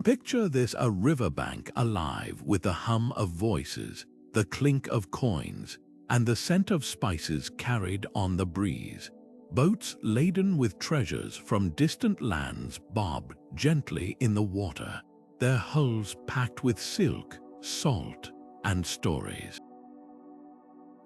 Picture this: a riverbank alive with the hum of voices, the clink of coins, and the scent of spices carried on the breeze. Boats laden with treasures from distant lands bob gently in the water, their hulls packed with silk, salt, and stories.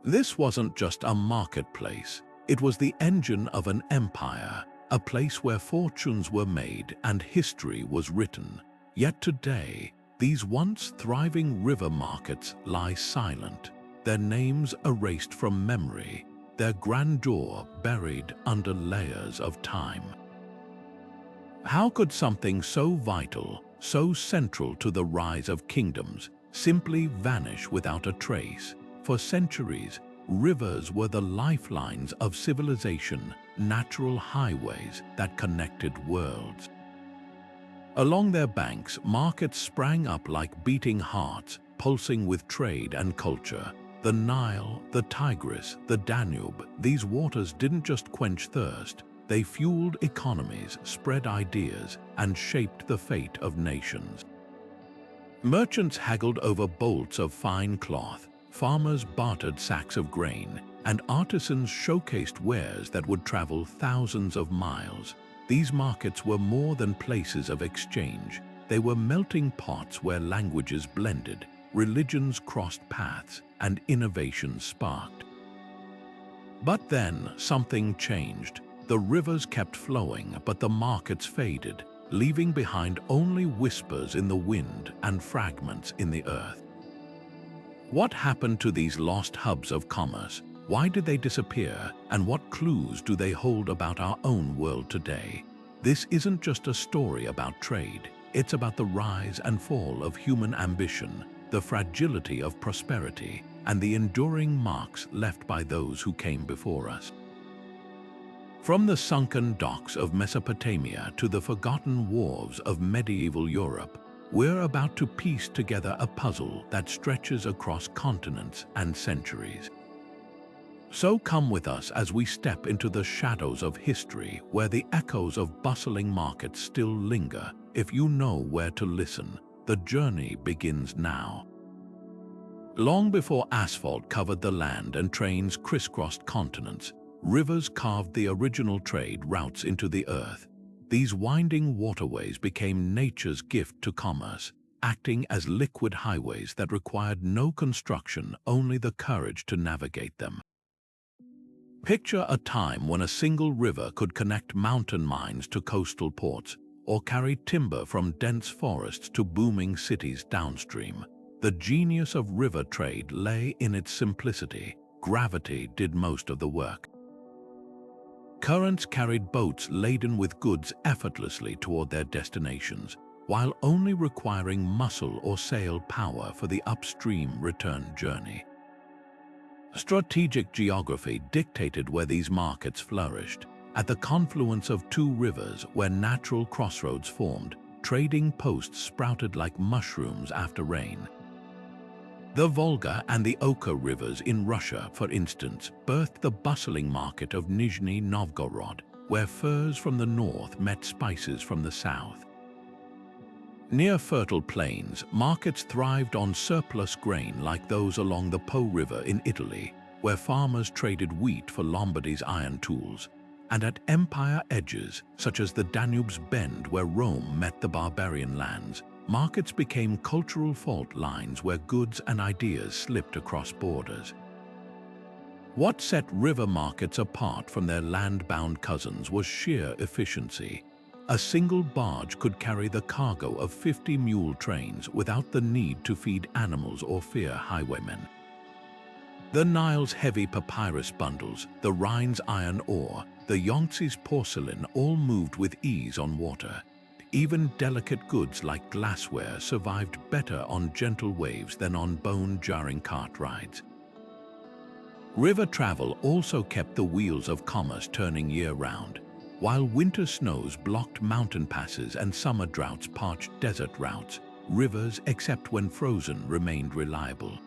This wasn't just a marketplace, it was the engine of an empire, a place where fortunes were made and history was written. Yet today, these once thriving river markets lie silent, their names erased from memory, their grandeur buried under layers of time. How could something so vital, so central to the rise of kingdoms, simply vanish without a trace? For centuries, rivers were the lifelines of civilization, natural highways that connected worlds. Along their banks, markets sprang up like beating hearts, pulsing with trade and culture. The Nile, the Tigris, the Danube, these waters didn't just quench thirst, they fueled economies, spread ideas, and shaped the fate of nations. Merchants haggled over bolts of fine cloth, farmers bartered sacks of grain, and artisans showcased wares that would travel thousands of miles. These markets were more than places of exchange. They were melting pots where languages blended, religions crossed paths, and innovation sparked. But then something changed. The rivers kept flowing, but the markets faded, leaving behind only whispers in the wind and fragments in the earth. What happened to these lost hubs of commerce? Why did they disappear? And what clues do they hold about our own world today? This isn't just a story about trade. It's about the rise and fall of human ambition, the fragility of prosperity, and the enduring marks left by those who came before us. From the sunken docks of Mesopotamia to the forgotten wharves of medieval Europe, we're about to piece together a puzzle that stretches across continents and centuries. So come with us as we step into the shadows of history, where the echoes of bustling markets still linger. If you know where to listen, the journey begins now. Long before asphalt covered the land and trains crisscrossed continents, rivers carved the original trade routes into the earth. These winding waterways became nature's gift to commerce, acting as liquid highways that required no construction, only the courage to navigate them. Picture a time when a single river could connect mountain mines to coastal ports, or carry timber from dense forests to booming cities downstream. The genius of river trade lay in its simplicity. Gravity did most of the work. Currents carried boats laden with goods effortlessly toward their destinations, while only requiring muscle or sail power for the upstream return journey. Strategic geography dictated where these markets flourished. At the confluence of two rivers where natural crossroads formed, trading posts sprouted like mushrooms after rain. The Volga and the Oka rivers in Russia, for instance, birthed the bustling market of Nizhny Novgorod, where furs from the north met spices from the south. Near fertile plains, markets thrived on surplus grain like those along the Po River in Italy, where farmers traded wheat for Lombardy's iron tools. And at empire edges, such as the Danube's bend where Rome met the barbarian lands, markets became cultural fault lines where goods and ideas slipped across borders. What set river markets apart from their land-bound cousins was sheer efficiency. A single barge could carry the cargo of 50 mule trains without the need to feed animals or fear highwaymen. The Nile's heavy papyrus bundles, the Rhine's iron ore, the Yangtze's porcelain all moved with ease on water. Even delicate goods like glassware survived better on gentle waves than on bone-jarring cart rides. River travel also kept the wheels of commerce turning year-round. While winter snows blocked mountain passes and summer droughts parched desert routes, rivers, except when frozen, remained reliable.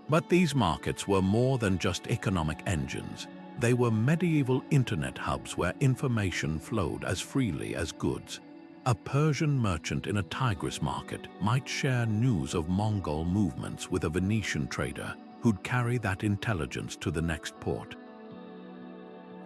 But these markets were more than just economic engines. They were medieval internet hubs where information flowed as freely as goods. A Persian merchant in a Tigris market might share news of Mongol movements with a Venetian trader who'd carry that intelligence to the next port.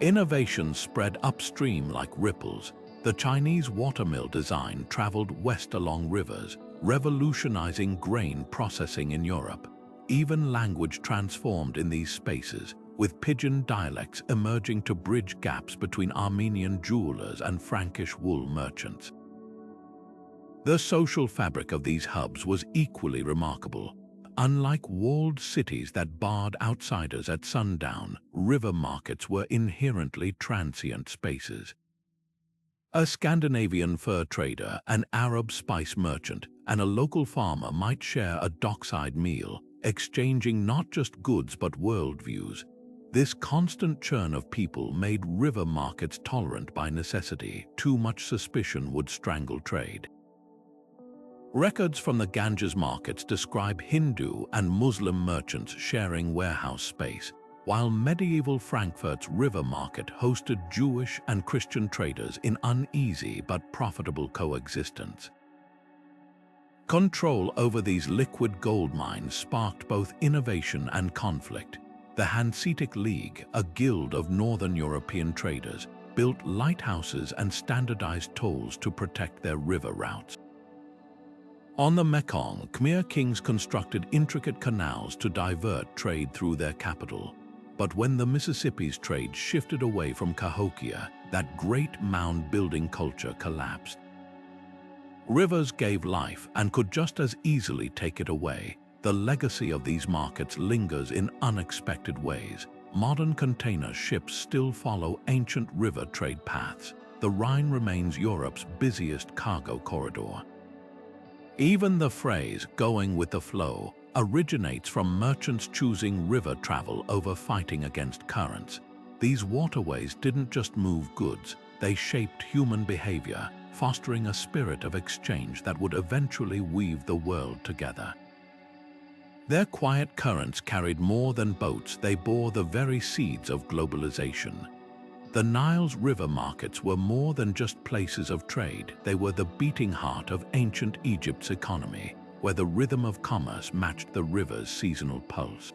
Innovation spread upstream like ripples. The Chinese watermill design traveled west along rivers, revolutionizing grain processing in Europe. Even language transformed in these spaces, with pidgin dialects emerging to bridge gaps between Armenian jewelers and Frankish wool merchants. The social fabric of these hubs was equally remarkable. Unlike walled cities that barred outsiders at sundown, river markets were inherently transient spaces. A Scandinavian fur trader, an Arab spice merchant, and a local farmer might share a dockside meal, exchanging not just goods but worldviews. This constant churn of people made river markets tolerant by necessity. Too much suspicion would strangle trade. Records from the Ganges markets describe Hindu and Muslim merchants sharing warehouse space, while medieval Frankfurt's river market hosted Jewish and Christian traders in uneasy but profitable coexistence. Control over these liquid gold mines sparked both innovation and conflict. The Hanseatic League, a guild of northern European traders, built lighthouses and standardized tolls to protect their river routes. On the Mekong, Khmer kings constructed intricate canals to divert trade through their capital. But when the Mississippi's trade shifted away from Cahokia, that great mound-building culture collapsed. Rivers gave life and could just as easily take it away. The legacy of these markets lingers in unexpected ways. Modern container ships still follow ancient river trade paths. The Rhine remains Europe's busiest cargo corridor. Even the phrase, "going with the flow," originates from merchants choosing river travel over fighting against currents. These waterways didn't just move goods, they shaped human behavior, fostering a spirit of exchange that would eventually weave the world together. Their quiet currents carried more than boats, they bore the very seeds of globalization. The Nile's river markets were more than just places of trade, they were the beating heart of ancient Egypt's economy, where the rhythm of commerce matched the river's seasonal pulse.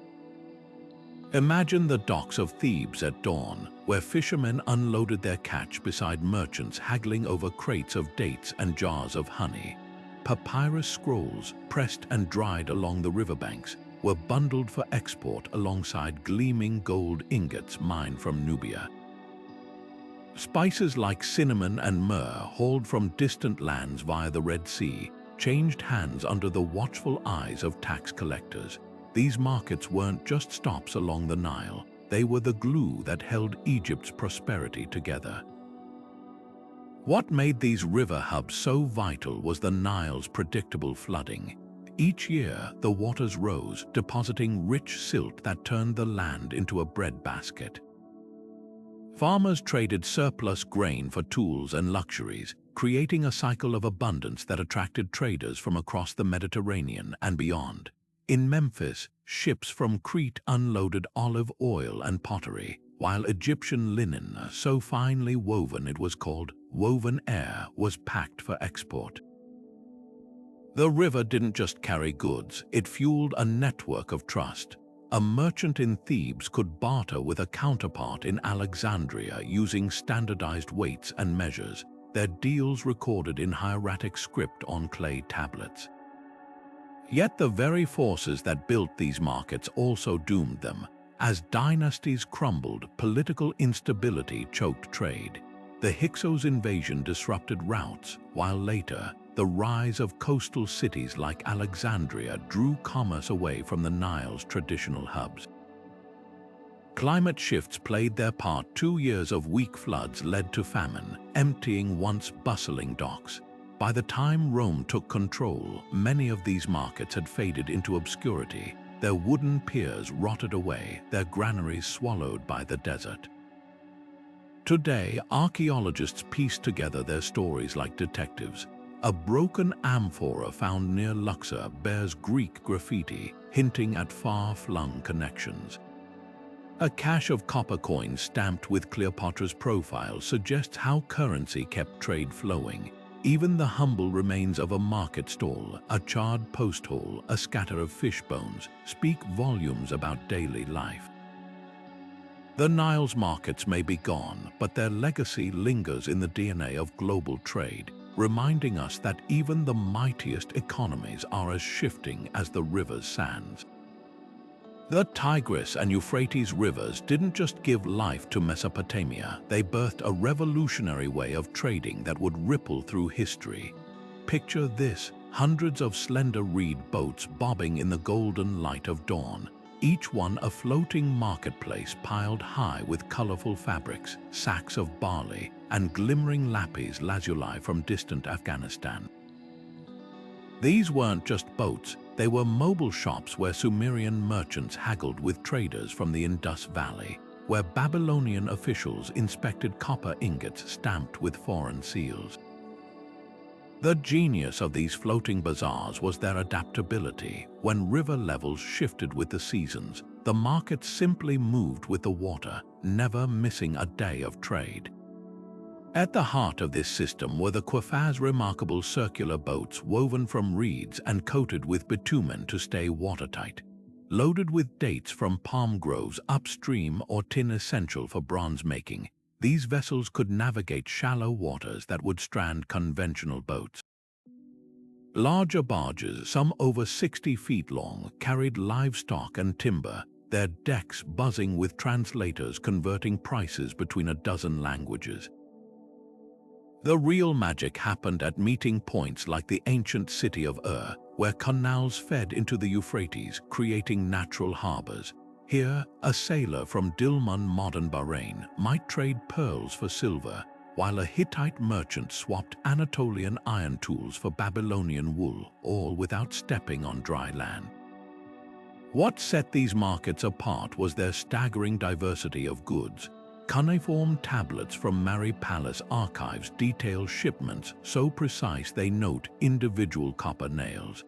Imagine the docks of Thebes at dawn, where fishermen unloaded their catch beside merchants haggling over crates of dates and jars of honey. Papyrus scrolls, pressed and dried along the riverbanks, were bundled for export alongside gleaming gold ingots mined from Nubia. Spices like cinnamon and myrrh, hauled from distant lands via the Red Sea, changed hands under the watchful eyes of tax collectors. These markets weren't just stops along the Nile, they were the glue that held Egypt's prosperity together. What made these river hubs so vital was the Nile's predictable flooding. Each year, the waters rose, depositing rich silt that turned the land into a breadbasket. Farmers traded surplus grain for tools and luxuries, creating a cycle of abundance that attracted traders from across the Mediterranean and beyond. In Memphis, ships from Crete unloaded olive oil and pottery, while Egyptian linen, so finely woven it was called woven air, was packed for export. The river didn't just carry goods, it fueled a network of trust. A merchant in Thebes could barter with a counterpart in Alexandria using standardized weights and measures, their deals recorded in hieratic script on clay tablets. Yet the very forces that built these markets also doomed them. As dynasties crumbled, political instability choked trade. The Hyksos invasion disrupted routes, while later, the rise of coastal cities like Alexandria drew commerce away from the Nile's traditional hubs. Climate shifts played their part. 2 years of weak floods led to famine, emptying once bustling docks. By the time Rome took control, many of these markets had faded into obscurity. Their wooden piers rotted away, their granaries swallowed by the desert. Today, archaeologists piece together their stories like detectives. A broken amphora found near Luxor bears Greek graffiti, hinting at far-flung connections. A cache of copper coins stamped with Cleopatra's profile suggests how currency kept trade flowing. Even the humble remains of a market stall, a charred post hole, a scatter of fish bones, speak volumes about daily life. The Nile's markets may be gone, but their legacy lingers in the DNA of global trade, reminding us that even the mightiest economies are as shifting as the river's sands. The Tigris and Euphrates rivers didn't just give life to Mesopotamia, they birthed a revolutionary way of trading that would ripple through history. Picture this: hundreds of slender reed boats bobbing in the golden light of dawn, each one a floating marketplace piled high with colorful fabrics, sacks of barley, and glimmering lapis lazuli from distant Afghanistan. These weren't just boats, they were mobile shops where Sumerian merchants haggled with traders from the Indus Valley, where Babylonian officials inspected copper ingots stamped with foreign seals. The genius of these floating bazaars was their adaptability. When river levels shifted with the seasons, the markets simply moved with the water, never missing a day of trade. At the heart of this system were the Quafa's remarkable circular boats woven from reeds and coated with bitumen to stay watertight. Loaded with dates from palm groves upstream or tin essential for bronze making, these vessels could navigate shallow waters that would strand conventional boats. Larger barges, some over 60 feet long, carried livestock and timber, their decks buzzing with translators converting prices between a dozen languages. The real magic happened at meeting points like the ancient city of where canals fed into the Euphrates, creating natural harbors. Here, a sailor from Dilmun, modern Bahrain, might trade pearls for silver, while a Hittite merchant swapped Anatolian iron tools for Babylonian wool, all without stepping on dry land. What set these markets apart was their staggering diversity of goods. Cuneiform tablets from Mari Palace archives detail shipments so precise they note individual copper nails.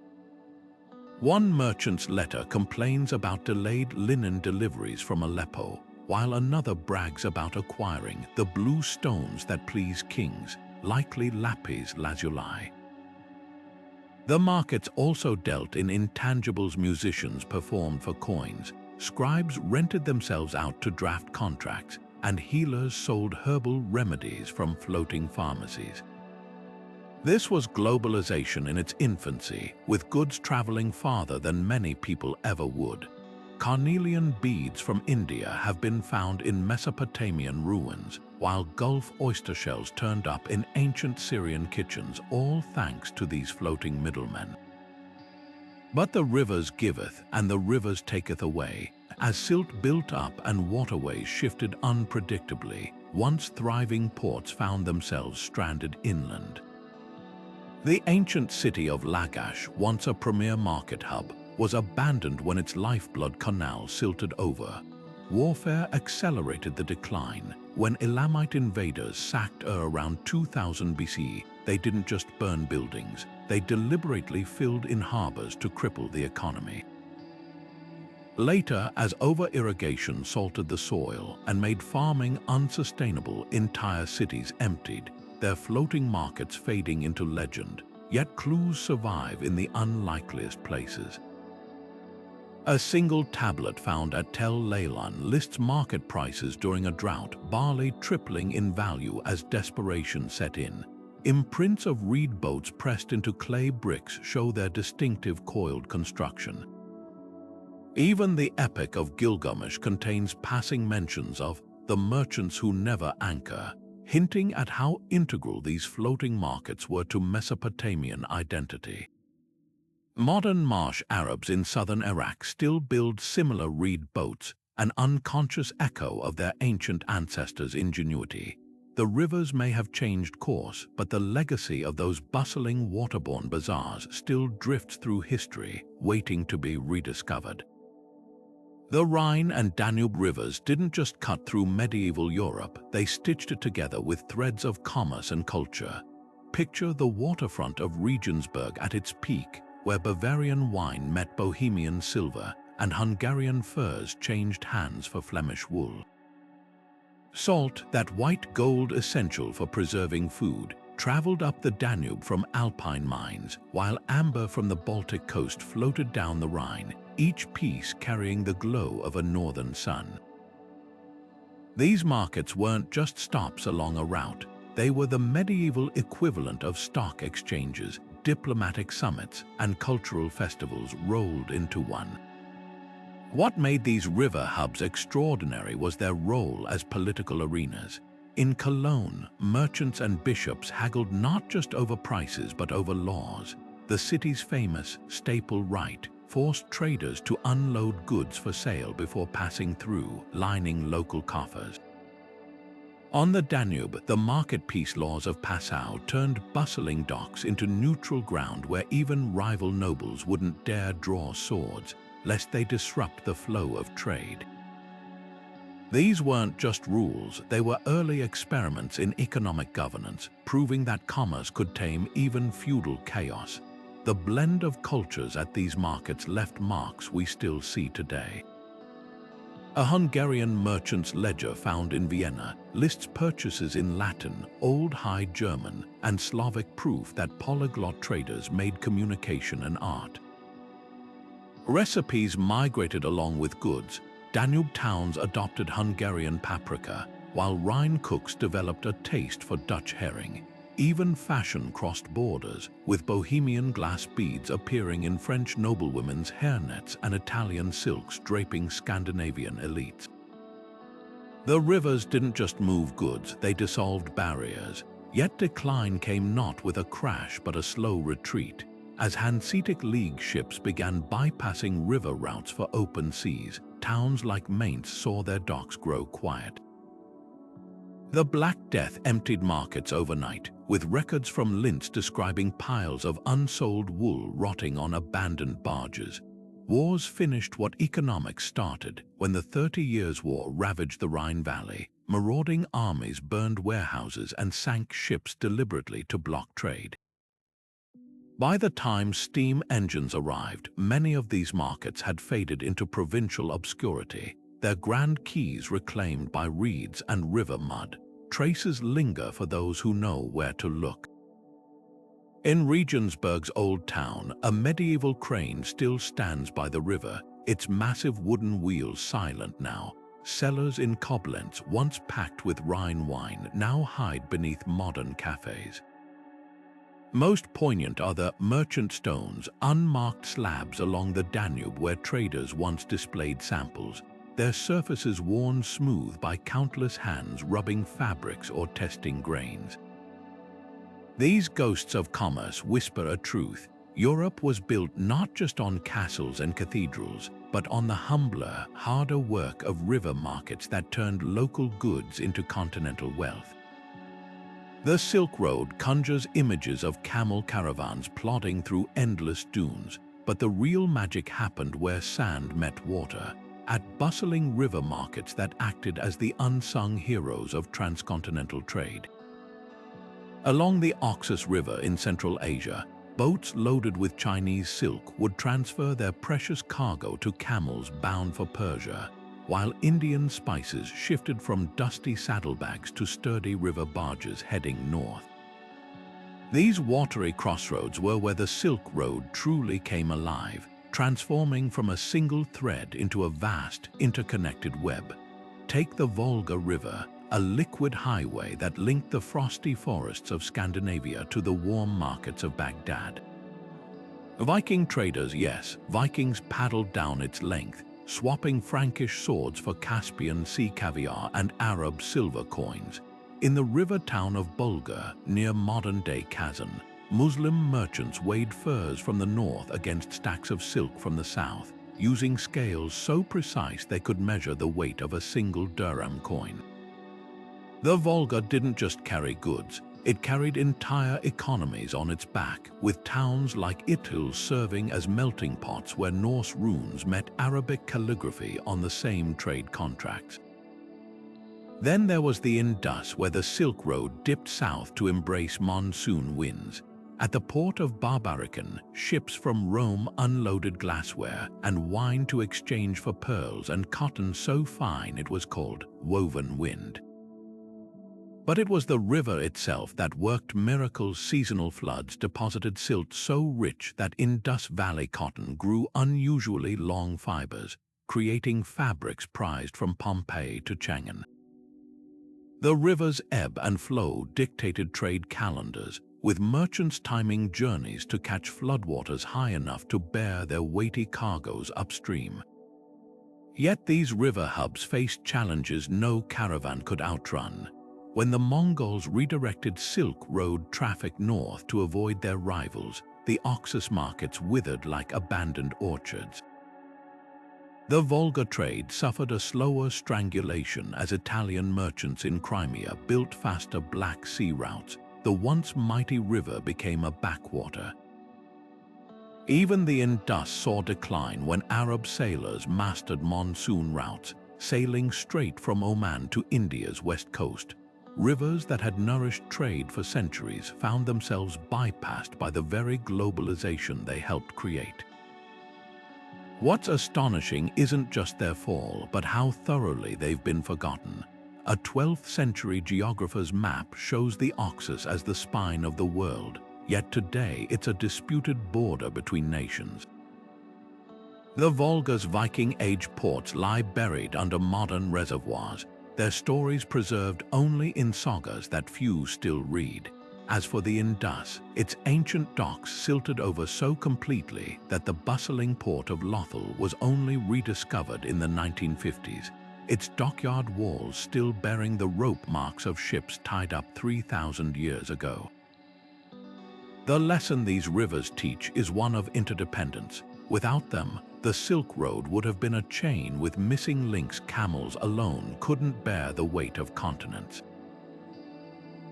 One merchant's letter complains about delayed linen deliveries from Aleppo, while another brags about acquiring the blue stones that please kings, likely lapis lazuli. The markets also dealt in intangibles. Musicians performed for coins, scribes rented themselves out to draft contracts, and healers sold herbal remedies from floating pharmacies. This was globalization in its infancy, with goods traveling farther than many people ever would. Carnelian beads from India have been found in Mesopotamian ruins, while Gulf oyster shells turned up in ancient Syrian kitchens, all thanks to these floating middlemen. But the rivers giveth, and the rivers taketh away. As silt built up and waterways shifted unpredictably, once thriving ports found themselves stranded inland. The ancient city of Lagash, once a premier market hub, was abandoned when its lifeblood canal silted over. Warfare accelerated the decline. When Elamite invaders sacked around 2000 BC, they didn't just burn buildings, they deliberately filled in harbors to cripple the economy. Later, as over-irrigation salted the soil and made farming unsustainable, entire cities emptied, their floating markets fading into legend, yet clues survive in the unlikeliest places. A single tablet found at Tel Leilan lists market prices during a drought, barley tripling in value as desperation set in. Imprints of reed boats pressed into clay bricks show their distinctive coiled construction. Even the Epic of Gilgamesh contains passing mentions of the merchants who never anchor, hinting at how integral these floating markets were to Mesopotamian identity. Modern marsh Arabs in southern Iraq still build similar reed boats, an unconscious echo of their ancient ancestors' ingenuity. The rivers may have changed course, but the legacy of those bustling waterborne bazaars still drifts through history, waiting to be rediscovered. The Rhine and Danube rivers didn't just cut through medieval Europe, they stitched it together with threads of commerce and culture. Picture the waterfront of Regensburg at its peak, where Bavarian wine met Bohemian silver and Hungarian furs changed hands for Flemish wool. Salt, that white gold essential for preserving food, traveled up the Danube from Alpine mines, while amber from the Baltic coast floated down the Rhine, each piece carrying the glow of a northern sun. These markets weren't just stops along a route. They were the medieval equivalent of stock exchanges, diplomatic summits, and cultural festivals rolled into one. What made these river hubs extraordinary was their role as political arenas. In Cologne, merchants and bishops haggled not just over prices but over laws. The city's famous staple right forced traders to unload goods for sale before passing through, lining local coffers. On the Danube, the market peace laws of Passau turned bustling docks into neutral ground where even rival nobles wouldn't dare draw swords, lest they disrupt the flow of trade. These weren't just rules, they were early experiments in economic governance, proving that commerce could tame even feudal chaos. The blend of cultures at these markets left marks we still see today. A Hungarian merchant's ledger found in Vienna lists purchases in Latin, Old High German, and Slavic, proof that polyglot traders made communication an art. Recipes migrated along with goods. Danube towns adopted Hungarian paprika, while Rhine cooks developed a taste for Dutch herring. Even fashion crossed borders, with Bohemian glass beads appearing in French noblewomen's hairnets and Italian silks draping Scandinavian elites. The rivers didn't just move goods, they dissolved barriers. Yet decline came not with a crash but a slow retreat. As Hanseatic League ships began bypassing river routes for open seas, towns like Mainz saw their docks grow quiet. The Black Death emptied markets overnight, with records from Linz describing piles of unsold wool rotting on abandoned barges. Wars finished what economics started when the 30 Years' War ravaged the Rhine Valley. Marauding armies burned warehouses and sank ships deliberately to block trade. By the time steam engines arrived, many of these markets had faded into provincial obscurity, their grand quays reclaimed by reeds and river mud. Traces linger for those who know where to look. In Regensburg's old town, a medieval crane still stands by the river, its massive wooden wheels silent now. Cellars in Koblenz, once packed with Rhine wine, now hide beneath modern cafes. Most poignant are the merchant stones, unmarked slabs along the Danube where traders once displayed samples, their surfaces worn smooth by countless hands rubbing fabrics or testing grains. These ghosts of commerce whisper a truth. Europe was built not just on castles and cathedrals, but on the humbler, harder work of river markets that turned local goods into continental wealth. The Silk Road conjures images of camel caravans plodding through endless dunes, but the real magic happened where sand met water, at bustling river markets that acted as the unsung heroes of transcontinental trade. Along the Oxus River in Central Asia, boats loaded with Chinese silk would transfer their precious cargo to camels bound for Persia, while Indian spices shifted from dusty saddlebags to sturdy river barges heading north. These watery crossroads were where the Silk Road truly came alive, transforming from a single thread into a vast, interconnected web. Take the Volga River, a liquid highway that linked the frosty forests of Scandinavia to the warm markets of Baghdad. Viking traders, yes, Vikings paddled down its length, swapping Frankish swords for Caspian sea caviar and Arab silver coins. In the river town of Bulgar, near modern-day Kazan, Muslim merchants weighed furs from the north against stacks of silk from the south, using scales so precise they could measure the weight of a single dirham coin. The Volga didn't just carry goods, it carried entire economies on its back, with towns like Itil serving as melting pots where Norse runes met Arabic calligraphy on the same trade contracts. Then there was the Indus, where the Silk Road dipped south to embrace monsoon winds. At the port of Barbaricon, ships from Rome unloaded glassware and wine to exchange for pearls and cotton so fine it was called woven wind. But it was the river itself that worked miracles. Seasonal floods deposited silt so rich that Indus Valley cotton grew unusually long fibers, creating fabrics prized from Pompeii to Chang'an. The river's ebb and flow dictated trade calendars, with merchants timing journeys to catch floodwaters high enough to bear their weighty cargoes upstream. Yet these river hubs faced challenges no caravan could outrun. When the Mongols redirected Silk Road traffic north to avoid their rivals, the Oxus markets withered like abandoned orchards. The Volga trade suffered a slower strangulation as Italian merchants in Crimea built faster Black Sea routes. The once mighty river became a backwater. Even the Indus saw decline when Arab sailors mastered monsoon routes, sailing straight from Oman to India's west coast. Rivers that had nourished trade for centuries found themselves bypassed by the very globalization they helped create. What's astonishing isn't just their fall, but how thoroughly they've been forgotten. A 12th century geographer's map shows the Oxus as the spine of the world, yet today it's a disputed border between nations. The Volga's Viking Age ports lie buried under modern reservoirs, their stories preserved only in sagas that few still read. As for the Indus, its ancient docks silted over so completely that the bustling port of Lothal was only rediscovered in the 1950s, its dockyard walls still bearing the rope marks of ships tied up 3,000 years ago. The lesson these rivers teach is one of interdependence. Without them, the Silk Road would have been a chain with missing links. Camels alone couldn't bear the weight of continents.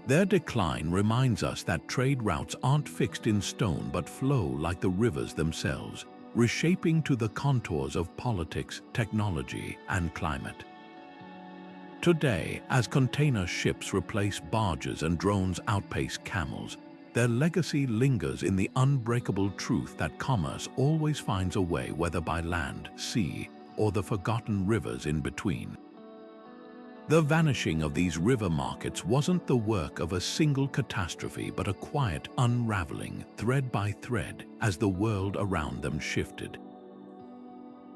Their decline reminds us that trade routes aren't fixed in stone but flow like the rivers themselves, reshaping to the contours of politics, technology, and climate. Today, as container ships replace barges and drones outpace camels, their legacy lingers in the unbreakable truth that commerce always finds a way, whether by land, sea, or the forgotten rivers in between. The vanishing of these river markets wasn't the work of a single catastrophe but a quiet unraveling, thread by thread, as the world around them shifted.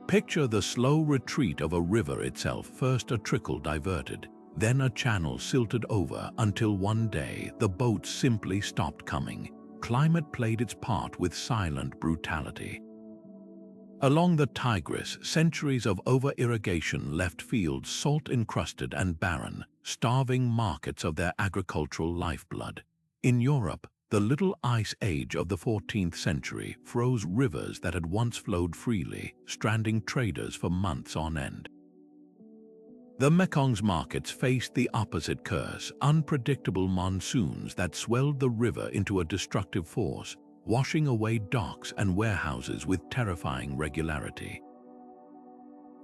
Picture the slow retreat of a river itself, first a trickle diverted, then a channel silted over until one day the boats simply stopped coming. Climate played its part with silent brutality. Along the Tigris, centuries of over-irrigation left fields salt-encrusted and barren, starving markets of their agricultural lifeblood. In Europe, the Little Ice Age of the 14th century froze rivers that had once flowed freely, stranding traders for months on end. The Mekong's markets faced the opposite curse, unpredictable monsoons that swelled the river into a destructive force, washing away docks and warehouses with terrifying regularity.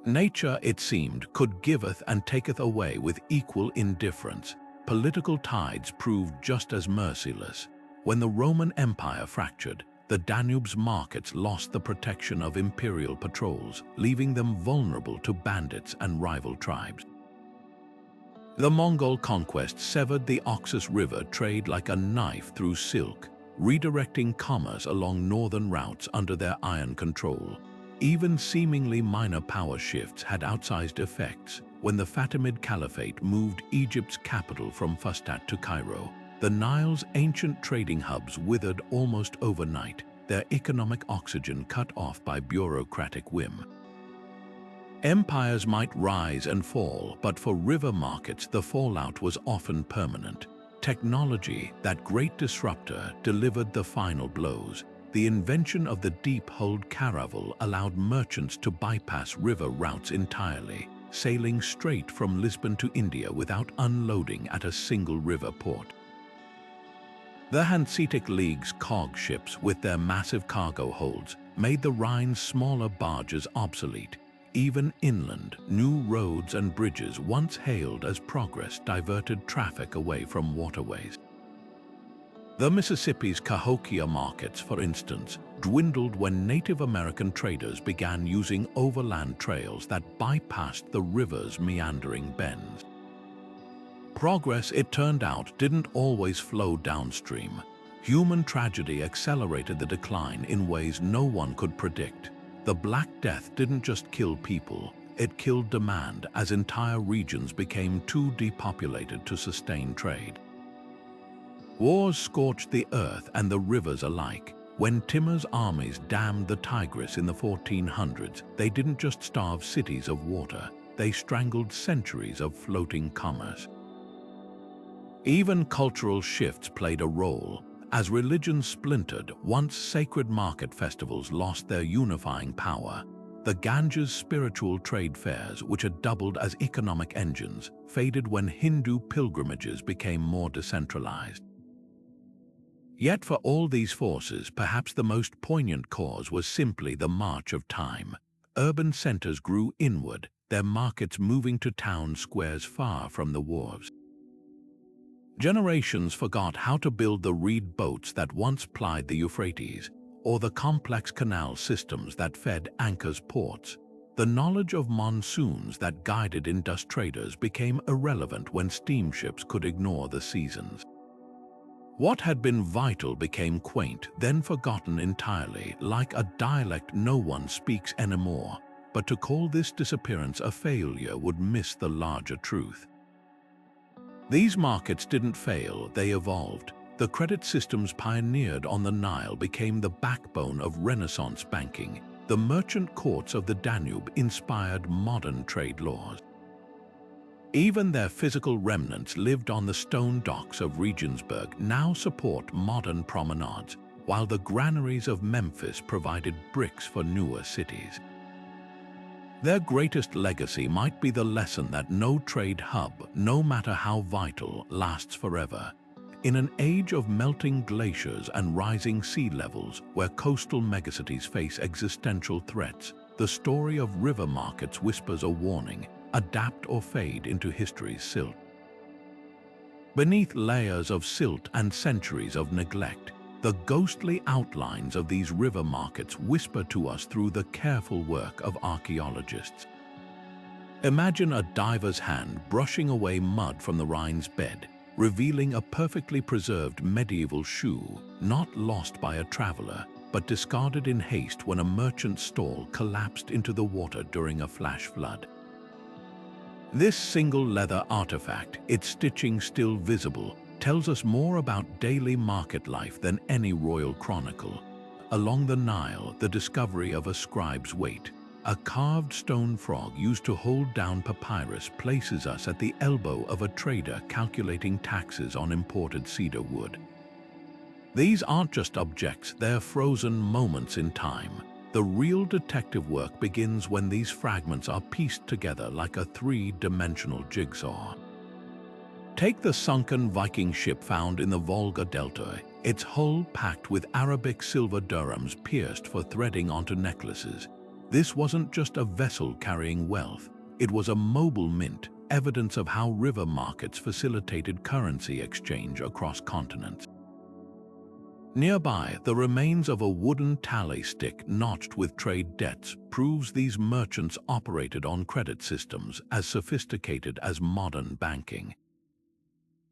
Nature, it seemed, could giveth and taketh away with equal indifference. Political tides proved just as merciless. When the Roman Empire fractured, the Danube's markets lost the protection of imperial patrols, leaving them vulnerable to bandits and rival tribes. The Mongol conquest severed the Oxus River trade like a knife through silk, redirecting commerce along northern routes under their iron control. Even seemingly minor power shifts had outsized effects. When the Fatimid Caliphate moved Egypt's capital from Fustat to Cairo, the Nile's ancient trading hubs withered almost overnight, their economic oxygen cut off by bureaucratic whim. Empires might rise and fall, but for river markets the fallout was often permanent. Technology, that great disruptor, delivered the final blows. The invention of the deep-hulled caravel allowed merchants to bypass river routes entirely, sailing straight from Lisbon to India without unloading at a single river port. The Hanseatic League's cog ships, with their massive cargo holds, made the Rhine's smaller barges obsolete. Even inland, new roads and bridges, once hailed as progress, diverted traffic away from waterways. The Mississippi's Cahokia markets, for instance, dwindled when Native American traders began using overland trails that bypassed the river's meandering bends. Progress, it turned out, didn't always flow downstream. Human tragedy accelerated the decline in ways no one could predict. The Black Death didn't just kill people, it killed demand as entire regions became too depopulated to sustain trade. Wars scorched the earth and the rivers alike. When Timur's armies dammed the Tigris in the 1400s, they didn't just starve cities of water, they strangled centuries of floating commerce. Even cultural shifts played a role. As religions splintered, once sacred market festivals lost their unifying power. The Ganges spiritual trade fairs, which had doubled as economic engines, faded when Hindu pilgrimages became more decentralized. Yet for all these forces, perhaps the most poignant cause was simply the march of time. Urban centers grew inward, their markets moving to town squares far from the wharves. Generations forgot how to build the reed boats that once plied the Euphrates, or the complex canal systems that fed Anka's ports. The knowledge of monsoons that guided indus traders became irrelevant when steamships could ignore the seasons. What had been vital became quaint, then forgotten entirely, like a dialect no one speaks anymore. But to call this disappearance a failure would miss the larger truth. These markets didn't fail, they evolved. The credit systems pioneered on the Nile became the backbone of Renaissance banking. The merchant courts of the Danube inspired modern trade laws. Even their physical remnants lived on the stone docks of Regensburg now support modern promenades, while the granaries of Memphis provided bricks for newer cities. Their greatest legacy might be the lesson that no trade hub, no matter how vital, lasts forever. In an age of melting glaciers and rising sea levels, where coastal megacities face existential threats, the story of river markets whispers a warning: adapt or fade into history's silt. Beneath layers of silt and centuries of neglect, the ghostly outlines of these river markets whisper to us through the careful work of archaeologists. Imagine a diver's hand brushing away mud from the Rhine's bed, revealing a perfectly preserved medieval shoe, not lost by a traveler, but discarded in haste when a merchant's stall collapsed into the water during a flash flood. This single leather artifact, its stitching still visible, tells us more about daily market life than any royal chronicle. Along the Nile, the discovery of a scribe's weight, a carved stone frog used to hold down papyrus, places us at the elbow of a trader calculating taxes on imported cedar wood. These aren't just objects, they're frozen moments in time. The real detective work begins when these fragments are pieced together like a three-dimensional jigsaw. Take the sunken Viking ship found in the Volga Delta, its hull packed with Arabic silver dirhams pierced for threading onto necklaces. This wasn't just a vessel carrying wealth, it was a mobile mint, evidence of how river markets facilitated currency exchange across continents. Nearby, the remains of a wooden tally stick notched with trade debts proves these merchants operated on credit systems as sophisticated as modern banking.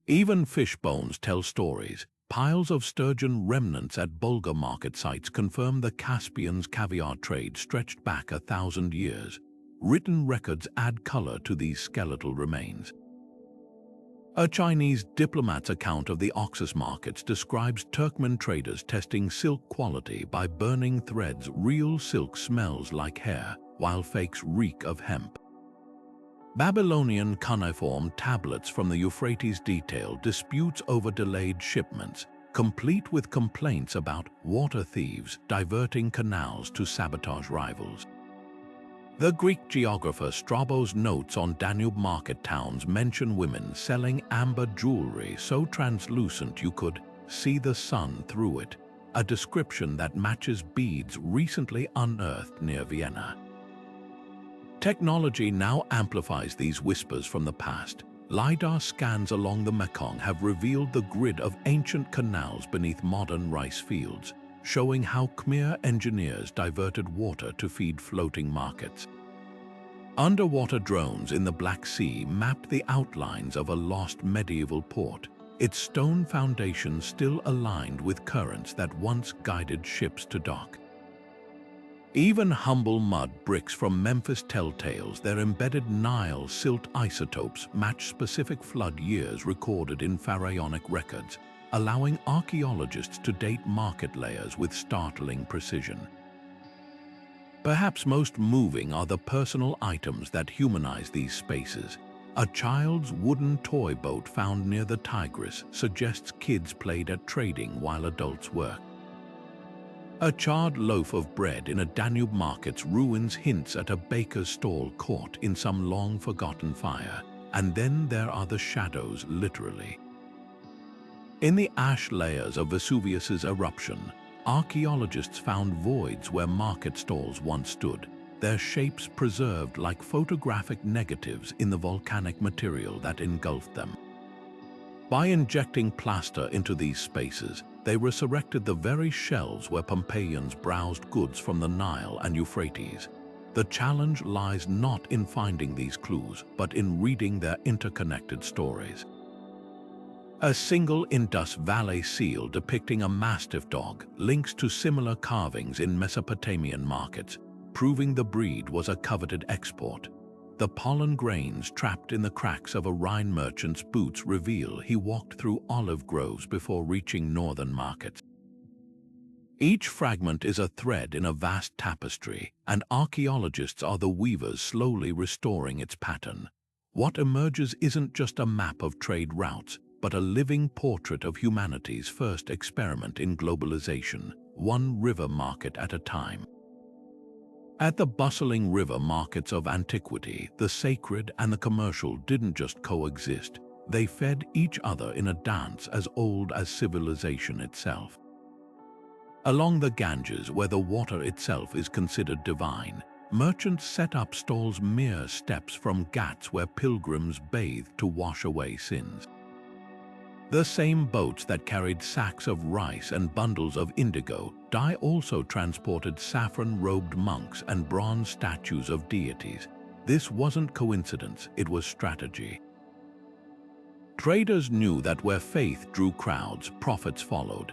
Even fish bones tell stories. Piles of sturgeon remnants at Bulgar market sites confirm the Caspian's caviar trade stretched back 1,000 years. Written records add color to these skeletal remains. A Chinese diplomat's account of the Oxus markets describes Turkmen traders testing silk quality by burning threads. Real silk smells like hair, while fakes reek of hemp. Babylonian cuneiform tablets from the Euphrates detail disputes over delayed shipments, complete with complaints about water thieves diverting canals to sabotage rivals. The Greek geographer Strabo's notes on Danube market towns mention women selling amber jewelry so translucent you could see the sun through it, a description that matches beads recently unearthed near Vienna. Technology now amplifies these whispers from the past. LiDAR scans along the Mekong have revealed the grid of ancient canals beneath modern rice fields, showing how Khmer engineers diverted water to feed floating markets. Underwater drones in the Black Sea mapped the outlines of a lost medieval port, its stone foundations still aligned with currents that once guided ships to dock. Even humble mud bricks from Memphis tell tales their embedded Nile silt isotopes match specific flood years recorded in pharaonic records, allowing archaeologists to date market layers with startling precision. Perhaps most moving are the personal items that humanize these spaces. A child's wooden toy boat found near the Tigris suggests kids played at trading while adults worked. A charred loaf of bread in a Danube market's ruins hints at a baker's stall caught in some long-forgotten fire. And then there are the shadows, literally. In the ash layers of Vesuvius's eruption, archaeologists found voids where market stalls once stood, their shapes preserved like photographic negatives in the volcanic material that engulfed them. By injecting plaster into these spaces, they resurrected the very shelves where Pompeians browsed goods from the Nile and Euphrates. The challenge lies not in finding these clues, but in reading their interconnected stories. A single Indus Valley seal depicting a mastiff dog links to similar carvings in Mesopotamian markets, proving the breed was a coveted export. The pollen grains trapped in the cracks of a Rhine merchant's boots reveal he walked through olive groves before reaching northern markets. Each fragment is a thread in a vast tapestry, and archaeologists are the weavers slowly restoring its pattern. What emerges isn't just a map of trade routes, but a living portrait of humanity's first experiment in globalization, one river market at a time. At the bustling river markets of antiquity, the sacred and the commercial didn't just coexist, they fed each other in a dance as old as civilization itself. Along the Ganges, where the water itself is considered divine, merchants set up stalls mere steps from ghats where pilgrims bathed to wash away sins. The same boats that carried sacks of rice and bundles of indigo dye also transported saffron-robed monks and bronze statues of deities. This wasn't coincidence, it was strategy. Traders knew that where faith drew crowds, profits followed.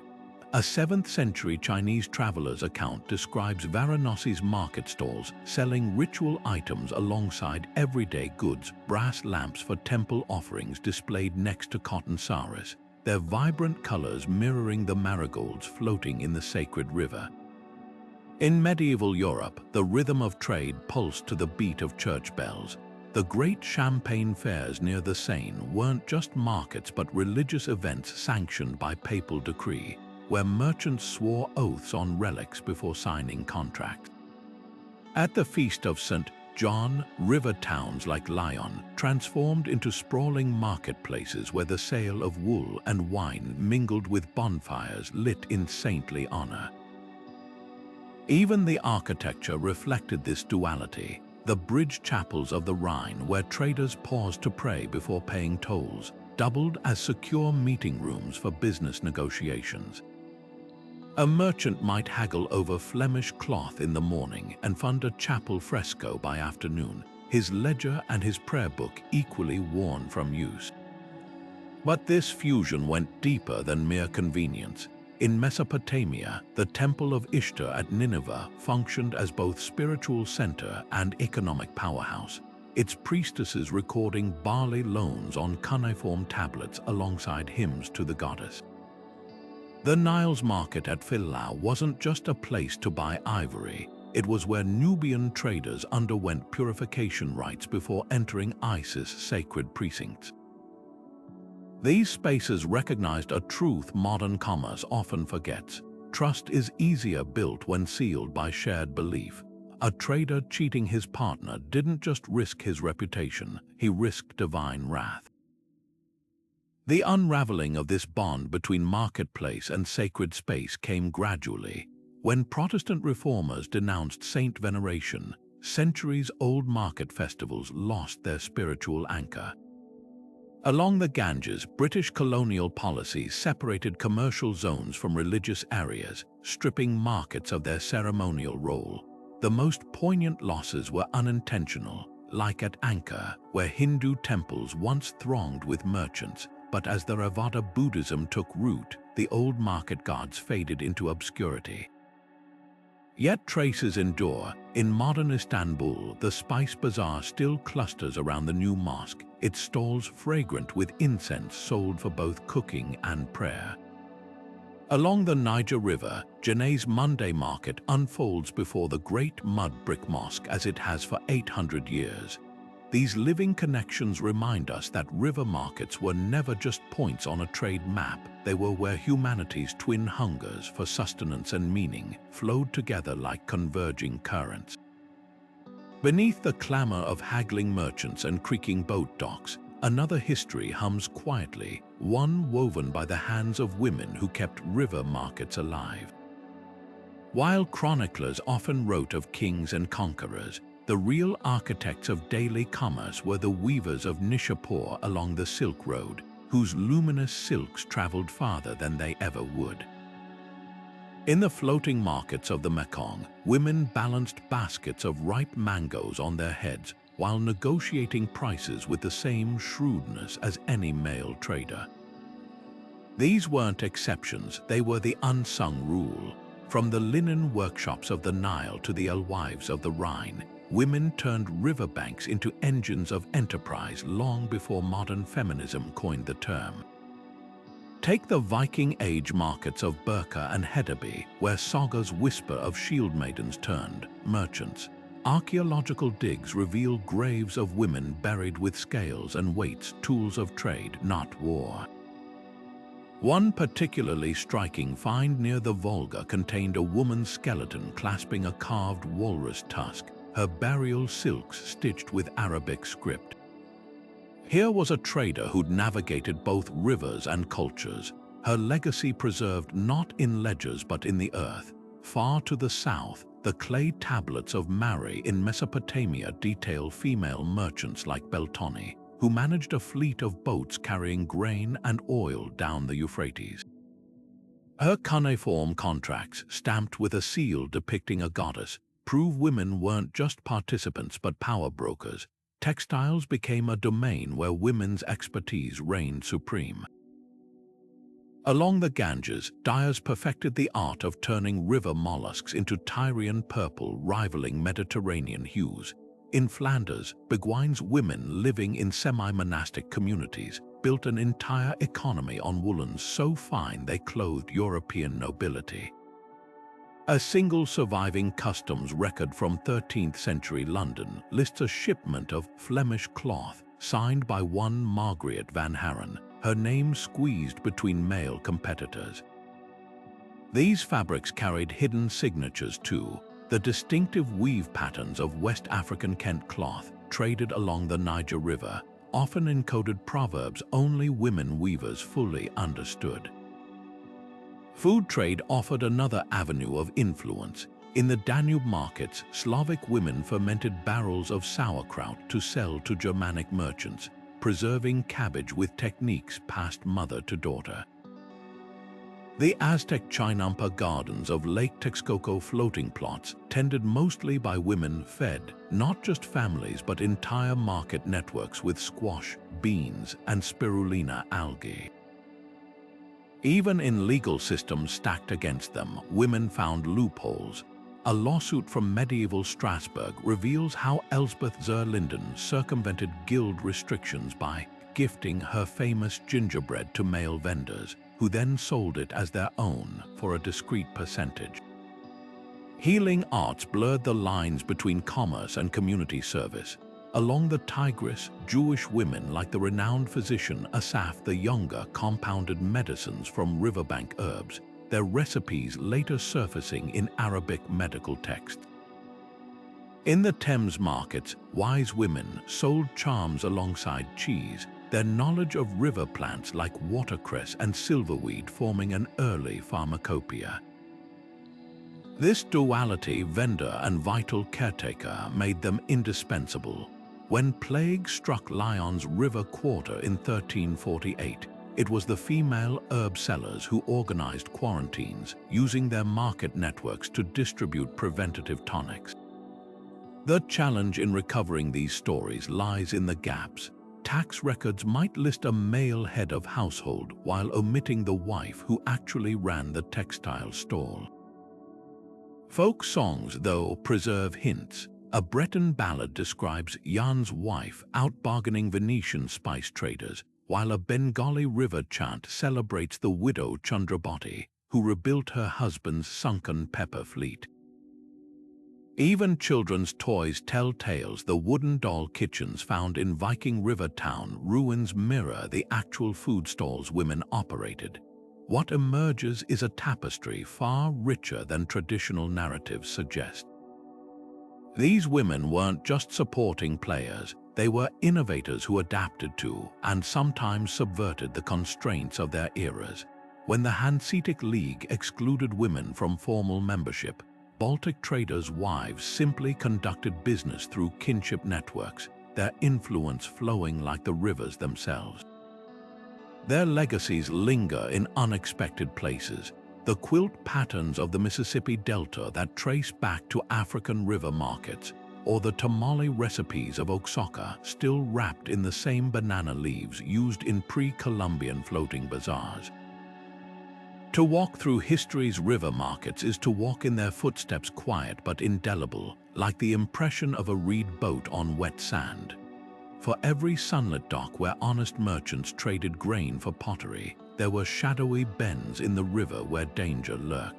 A 7th-century Chinese traveler's account describes Varanasi's market stalls selling ritual items alongside everyday goods, brass lamps for temple offerings displayed next to cotton saris, their vibrant colors mirroring the marigolds floating in the sacred river. In medieval Europe, the rhythm of trade pulsed to the beat of church bells. The great champagne fairs near the Seine weren't just markets but religious events sanctioned by papal decree, where merchants swore oaths on relics before signing contracts. At the Feast of St. John, river towns like Lyon transformed into sprawling marketplaces where the sale of wool and wine mingled with bonfires lit in saintly honor. Even the architecture reflected this duality. The bridge chapels of the Rhine, where traders paused to pray before paying tolls, doubled as secure meeting rooms for business negotiations. A merchant might haggle over Flemish cloth in the morning and fund a chapel fresco by afternoon, his ledger and his prayer book equally worn from use. But this fusion went deeper than mere convenience. In Mesopotamia, the temple of Ishtar at Nineveh functioned as both spiritual center and economic powerhouse, its priestesses recording barley loans on cuneiform tablets alongside hymns to the goddess. The Nile's market at Phillau wasn't just a place to buy ivory, it was where Nubian traders underwent purification rites before entering Isis' sacred precincts. These spaces recognized a truth modern commerce often forgets. Trust is easier built when sealed by shared belief. A trader cheating his partner didn't just risk his reputation, he risked divine wrath. The unraveling of this bond between marketplace and sacred space came gradually. When Protestant reformers denounced saint veneration, centuries-old market festivals lost their spiritual anchor. Along the Ganges, British colonial policy separated commercial zones from religious areas, stripping markets of their ceremonial role. The most poignant losses were unintentional. like at Angkor, where Hindu temples once thronged with merchants, but as Theravada Buddhism took root, the old market gods faded into obscurity. Yet traces endure. In modern Istanbul, the spice bazaar still clusters around the new mosque, its stalls fragrant with incense sold for both cooking and prayer. Along the Niger River, Janay's Monday market unfolds before the great mud brick mosque as it has for 800 years. These living connections remind us that river markets were never just points on a trade map. They were where humanity's twin hungers for sustenance and meaning flowed together like converging currents. Beneath the clamor of haggling merchants and creaking boat docks, another history hums quietly, one woven by the hands of women who kept river markets alive. While chroniclers often wrote of kings and conquerors, the real architects of daily commerce were the weavers of Nishapur along the Silk Road, whose luminous silks traveled farther than they ever would. In the floating markets of the Mekong, women balanced baskets of ripe mangoes on their heads while negotiating prices with the same shrewdness as any male trader. These weren't exceptions, they were the unsung rule. From the linen workshops of the Nile to the alewives of the Rhine, women turned riverbanks into engines of enterprise long before modern feminism coined the term. Take the Viking Age markets of Birka and Hedeby, where sagas whisper of shield maidens turned merchants. Archaeological digs reveal graves of women buried with scales and weights, tools of trade, not war. One particularly striking find near the Volga contained a woman's skeleton clasping a carved walrus tusk, her burial silks stitched with Arabic script. Here was a trader who'd navigated both rivers and cultures, her legacy preserved not in ledgers but in the earth. Far to the south, the clay tablets of Mari in Mesopotamia detail female merchants like Beltoni, who managed a fleet of boats carrying grain and oil down the Euphrates. Her cuneiform contracts, stamped with a seal depicting a goddess, prove women weren't just participants but power brokers. Textiles became a domain where women's expertise reigned supreme. Along the Ganges, dyers perfected the art of turning river mollusks into Tyrian purple rivaling Mediterranean hues. In Flanders, Beguine's women living in semi-monastic communities built an entire economy on woolens so fine they clothed European nobility. A single surviving customs record from 13th century London lists a shipment of Flemish cloth signed by one Margaret van Haren, her name squeezed between male competitors. These fabrics carried hidden signatures too, the distinctive weave patterns of West African Kent cloth traded along the Niger River, often encoded proverbs only women weavers fully understood. Food trade offered another avenue of influence. In the Danube markets, Slavic women fermented barrels of sauerkraut to sell to Germanic merchants, preserving cabbage with techniques passed mother to daughter. The Aztec Chinampa gardens of Lake Texcoco floating plots, tended mostly by women, fed not just families but entire market networks with squash, beans, and spirulina algae. Even in legal systems stacked against them, women found loopholes. A lawsuit from medieval Strasbourg reveals how Elsbeth Zerlinden circumvented guild restrictions by gifting her famous gingerbread to male vendors, who then sold it as their own for a discrete percentage. Healing arts blurred the lines between commerce and community service. Along the Tigris, Jewish women like the renowned physician Asaph the Younger compounded medicines from riverbank herbs, their recipes later surfacing in Arabic medical texts. In the Thames markets, wise women sold charms alongside cheese, their knowledge of river plants like watercress and silverweed forming an early pharmacopoeia. This duality, vendor and vital caretaker, made them indispensable. When plague struck Lyon's river quarter in 1348, it was the female herb sellers who organized quarantines, using their market networks to distribute preventative tonics. The challenge in recovering these stories lies in the gaps. Tax records might list a male head of household while omitting the wife who actually ran the textile stall. Folk songs, though, preserve hints. A Breton ballad describes Jan's wife out-bargaining Venetian spice traders, while a Bengali river chant celebrates the widow Chandrabati, who rebuilt her husband's sunken pepper fleet. Even children's toys tell tales. The wooden doll kitchens found in Viking River town ruins mirror the actual food stalls women operated. What emerges is a tapestry far richer than traditional narratives suggest. These women weren't just supporting players, they were innovators who adapted to and sometimes subverted the constraints of their eras. When the Hanseatic League excluded women from formal membership, Baltic traders' wives simply conducted business through kinship networks, their influence flowing like the rivers themselves. Their legacies linger in unexpected places. The quilt patterns of the Mississippi Delta that trace back to African river markets, or the tamale recipes of Oaxaca still wrapped in the same banana leaves used in pre-Columbian floating bazaars. To walk through history's river markets is to walk in their footsteps, quiet but indelible, like the impression of a reed boat on wet sand. For every sunlit dock where honest merchants traded grain for pottery, there were shadowy bends in the river where danger lurked.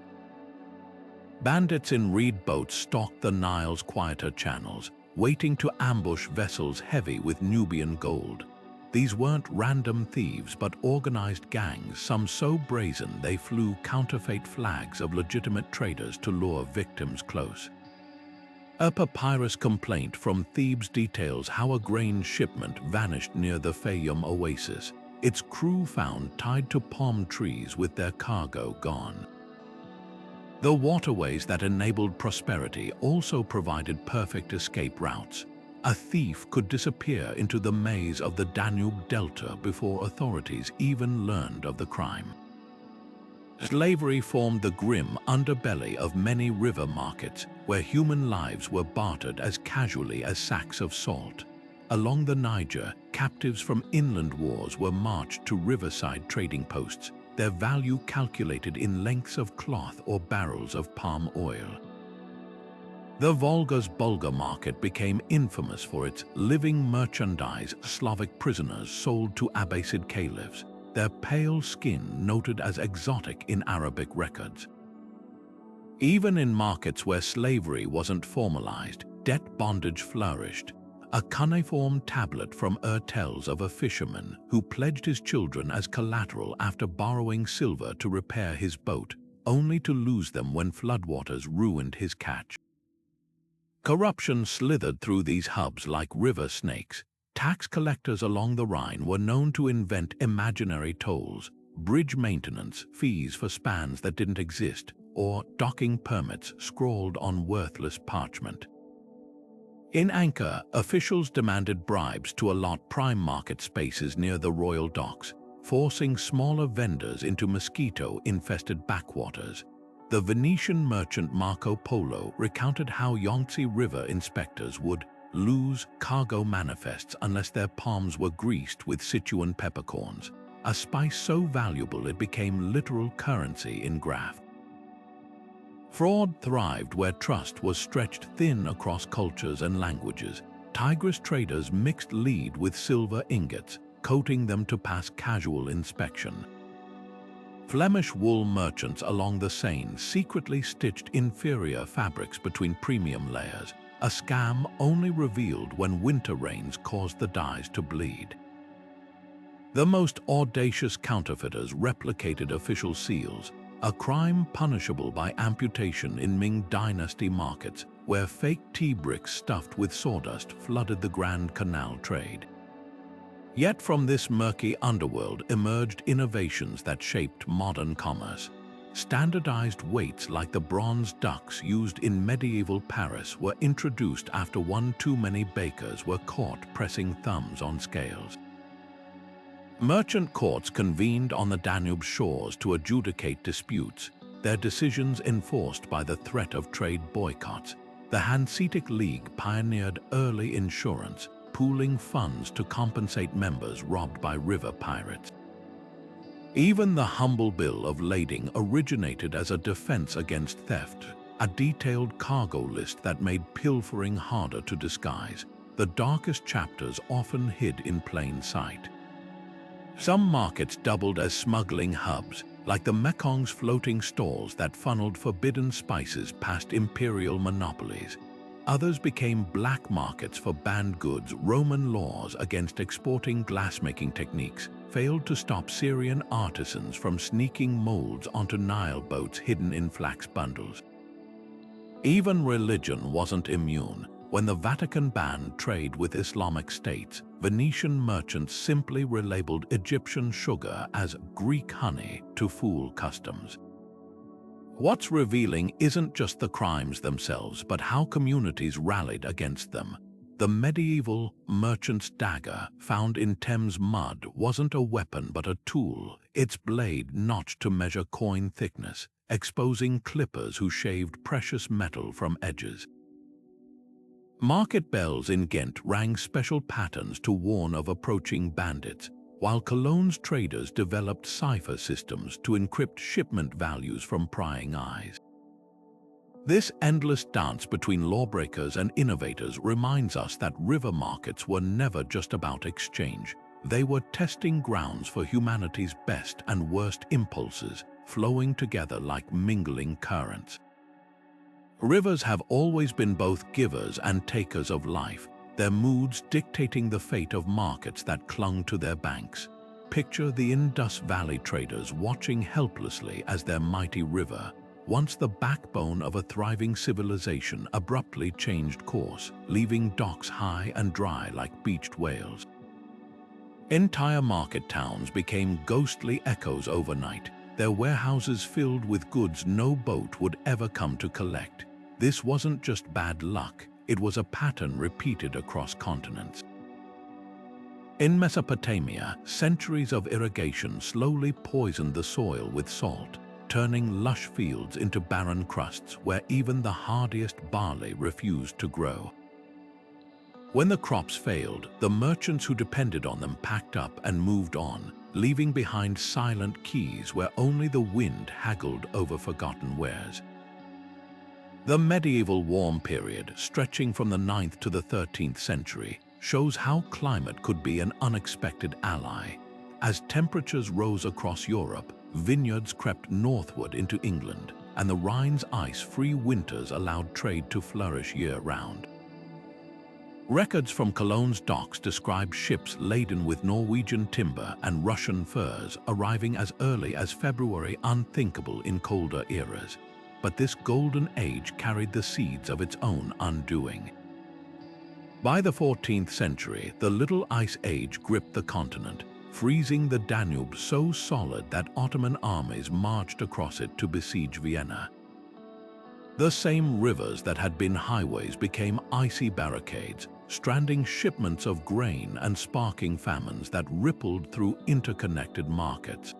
Bandits in reed boats stalked the Nile's quieter channels, waiting to ambush vessels heavy with Nubian gold. These weren't random thieves but organized gangs, some so brazen they flew counterfeit flags of legitimate traders to lure victims close. A papyrus complaint from Thebes details how a grain shipment vanished near the Fayoum oasis, its crew found tied to palm trees with their cargo gone. The waterways that enabled prosperity also provided perfect escape routes. A thief could disappear into the maze of the Danube Delta before authorities even learned of the crime. Slavery formed the grim underbelly of many river markets, where human lives were bartered as casually as sacks of salt. Along the Niger, captives from inland wars were marched to riverside trading posts, their value calculated in lengths of cloth or barrels of palm oil. The Volga's Bulgar market became infamous for its living merchandise. Slavic prisoners sold to Abbasid caliphs, their pale skin noted as exotic in Arabic records. Even in markets where slavery wasn't formalized, debt bondage flourished. A cuneiform tablet from tells of a fisherman who pledged his children as collateral after borrowing silver to repair his boat, only to lose them when floodwaters ruined his catch. Corruption slithered through these hubs like river snakes. Tax collectors along the Rhine were known to invent imaginary tolls, bridge maintenance fees for spans that didn't exist, or docking permits scrawled on worthless parchment. In Ankara, officials demanded bribes to allot prime market spaces near the royal docks, forcing smaller vendors into mosquito-infested backwaters. The Venetian merchant Marco Polo recounted how Yangtze River inspectors would lose cargo manifests unless their palms were greased with Sichuan peppercorns, a spice so valuable it became literal currency in graft. Fraud thrived where trust was stretched thin across cultures and languages. Tigris traders mixed lead with silver ingots, coating them to pass casual inspection. Flemish wool merchants along the Seine secretly stitched inferior fabrics between premium layers, a scam only revealed when winter rains caused the dyes to bleed. The most audacious counterfeiters replicated official seals, a crime punishable by amputation in Ming Dynasty markets, where fake tea bricks stuffed with sawdust flooded the Grand Canal trade. Yet from this murky underworld emerged innovations that shaped modern commerce. Standardized weights like the bronze ducks used in medieval Paris were introduced after one too many bakers were caught pressing thumbs on scales. Merchant courts convened on the Danube shores to adjudicate disputes, their decisions enforced by the threat of trade boycotts. The Hanseatic League pioneered early insurance, pooling funds to compensate members robbed by river pirates. Even the humble bill of lading originated as a defense against theft, a detailed cargo list that made pilfering harder to disguise, the darkest chapters often hid in plain sight. Some markets doubled as smuggling hubs, like the Mekong's floating stalls that funneled forbidden spices past imperial monopolies. Others became black markets for banned goods. Roman laws against exporting glassmaking techniques failed to stop Syrian artisans from sneaking molds onto Nile boats hidden in flax bundles. Even religion wasn't immune. When the Vatican banned trade with Islamic states, Venetian merchants simply relabeled Egyptian sugar as Greek honey to fool customs. What's revealing isn't just the crimes themselves, but how communities rallied against them. The medieval merchant's dagger, found in Thames mud, wasn't a weapon but a tool, its blade notched to measure coin thickness, exposing clippers who shaved precious metal from edges. Market bells in Ghent rang special patterns to warn of approaching bandits, while Cologne's traders developed cipher systems to encrypt shipment values from prying eyes. This endless dance between lawbreakers and innovators reminds us that river markets were never just about exchange. They were testing grounds for humanity's best and worst impulses, flowing together like mingling currents. Rivers have always been both givers and takers of life, their moods dictating the fate of markets that clung to their banks. Picture the Indus Valley traders watching helplessly as their mighty river, once the backbone of a thriving civilization, abruptly changed course, leaving docks high and dry like beached whales. Entire market towns became ghostly echoes overnight, their warehouses filled with goods no boat would ever come to collect. This wasn't just bad luck, it was a pattern repeated across continents. In Mesopotamia, centuries of irrigation slowly poisoned the soil with salt, turning lush fields into barren crusts where even the hardiest barley refused to grow. When the crops failed, the merchants who depended on them packed up and moved on, leaving behind silent quays where only the wind haggled over forgotten wares. The medieval warm period, stretching from the 9th to the 13th century, shows how climate could be an unexpected ally. As temperatures rose across Europe, vineyards crept northward into England, and the Rhine's ice-free winters allowed trade to flourish year-round. Records from Cologne's docks describe ships laden with Norwegian timber and Russian furs arriving as early as February, unthinkable in colder eras. But this golden age carried the seeds of its own undoing. By the 14th century, the Little Ice Age gripped the continent, freezing the Danube so solid that Ottoman armies marched across it to besiege Vienna. The same rivers that had been highways became icy barricades, stranding shipments of grain and sparking famines that rippled through interconnected markets.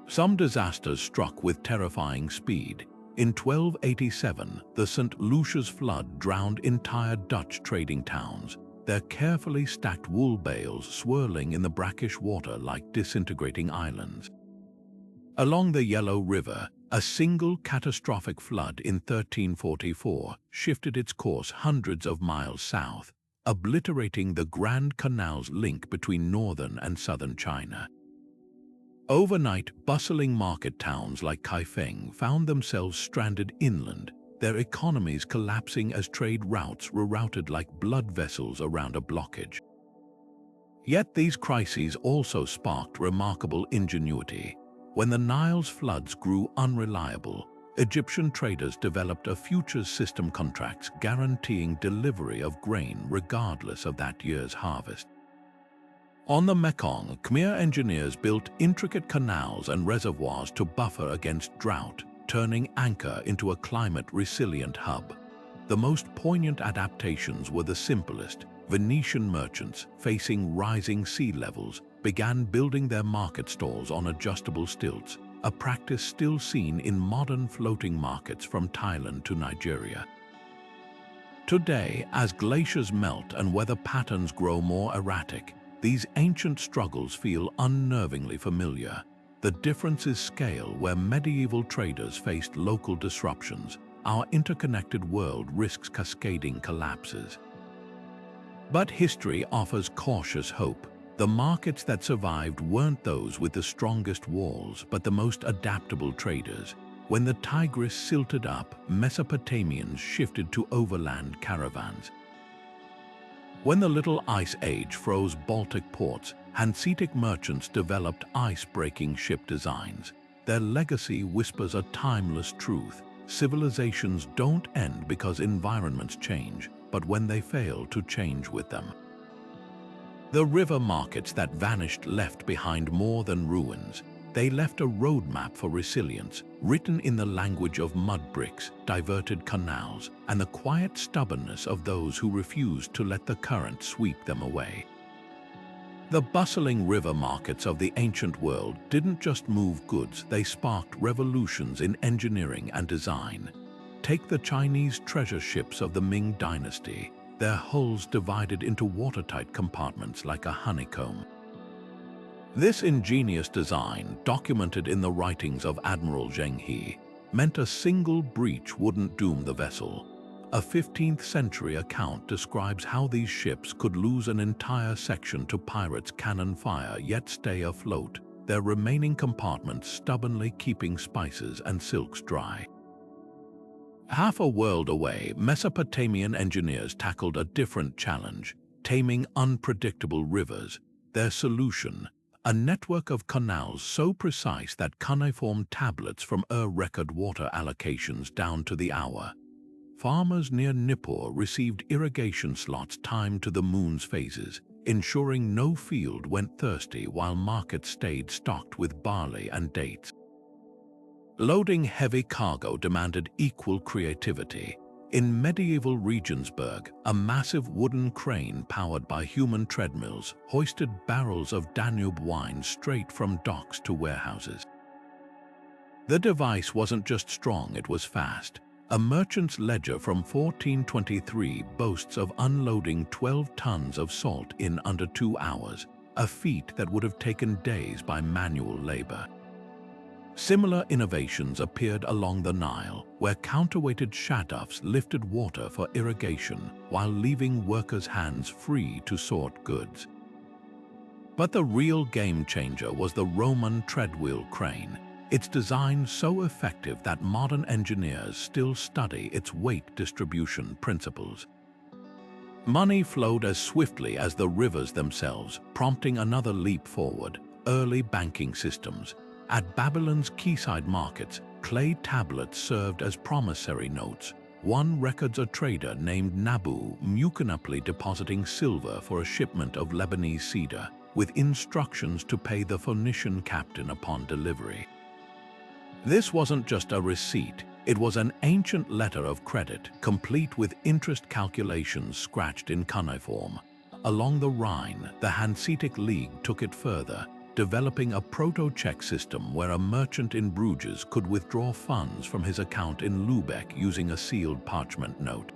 Some disasters struck with terrifying speed. In 1287, the St. Lucia's flood drowned entire Dutch trading towns, their carefully stacked wool bales swirling in the brackish water like disintegrating islands. Along the Yellow River, a single catastrophic flood in 1344 shifted its course hundreds of miles south, obliterating the Grand Canal's link between northern and southern China. Overnight, bustling market towns like Kaifeng found themselves stranded inland, their economies collapsing as trade routes rerouted like blood vessels around a blockage. Yet these crises also sparked remarkable ingenuity. When the Nile's floods grew unreliable, Egyptian traders developed a futures system contracts guaranteeing delivery of grain regardless of that year's harvest. On the Mekong, Khmer engineers built intricate canals and reservoirs to buffer against drought, turning Anchor into a climate-resilient hub. The most poignant adaptations were the simplest. Venetian merchants, facing rising sea levels, began building their market stalls on adjustable stilts, a practice still seen in modern floating markets from Thailand to Nigeria. Today, as glaciers melt and weather patterns grow more erratic, these ancient struggles feel unnervingly familiar. The difference is scale. Where medieval traders faced local disruptions, our interconnected world risks cascading collapses. But history offers cautious hope. The markets that survived weren't those with the strongest walls, but the most adaptable traders. When the Tigris silted up, Mesopotamians shifted to overland caravans. When the Little Ice Age froze Baltic ports, Hanseatic merchants developed ice-breaking ship designs. Their legacy whispers a timeless truth. Civilizations don't end because environments change, but when they fail to change with them. The river markets that vanished left behind more than ruins. They left a roadmap for resilience, written in the language of mud bricks, diverted canals, and the quiet stubbornness of those who refused to let the current sweep them away. The bustling river markets of the ancient world didn't just move goods, they sparked revolutions in engineering and design. Take the Chinese treasure ships of the Ming Dynasty, their hulls divided into watertight compartments like a honeycomb. This ingenious design, documented in the writings of Admiral Zheng He, meant a single breach wouldn't doom the vessel. A 15th century account describes how these ships could lose an entire section to pirates' cannon fire yet stay afloat, their remaining compartments stubbornly keeping spices and silks dry. Half a world away, Mesopotamian engineers tackled a different challenge, taming unpredictable rivers. Their solution: a network of canals so precise that cuneiform tablets from record water allocations down to the hour. Farmers near Nippur received irrigation slots timed to the moon's phases, ensuring no field went thirsty while markets stayed stocked with barley and dates. Loading heavy cargo demanded equal creativity. In medieval Regensburg, a massive wooden crane powered by human treadmills hoisted barrels of Danube wine straight from docks to warehouses. The device wasn't just strong, it was fast. A merchant's ledger from 1423 boasts of unloading 12 tons of salt in under 2 hours, a feat that would have taken days by manual labor. Similar innovations appeared along the Nile, where counterweighted shadufs lifted water for irrigation while leaving workers' hands free to sort goods. But the real game changer was the Roman treadwheel crane. Its design so effective that modern engineers still study its weight distribution principles. Money flowed as swiftly as the rivers themselves, prompting another leap forward: early banking systems. At Babylon's quayside markets, clay tablets served as promissory notes. One records a trader named Nabu mucunaply depositing silver for a shipment of Lebanese cedar, with instructions to pay the Phoenician captain upon delivery. This wasn't just a receipt, it was an ancient letter of credit, complete with interest calculations scratched in cuneiform. Along the Rhine, the Hanseatic League took it further, developing a proto-check system where a merchant in Bruges could withdraw funds from his account in Lübeck using a sealed parchment note.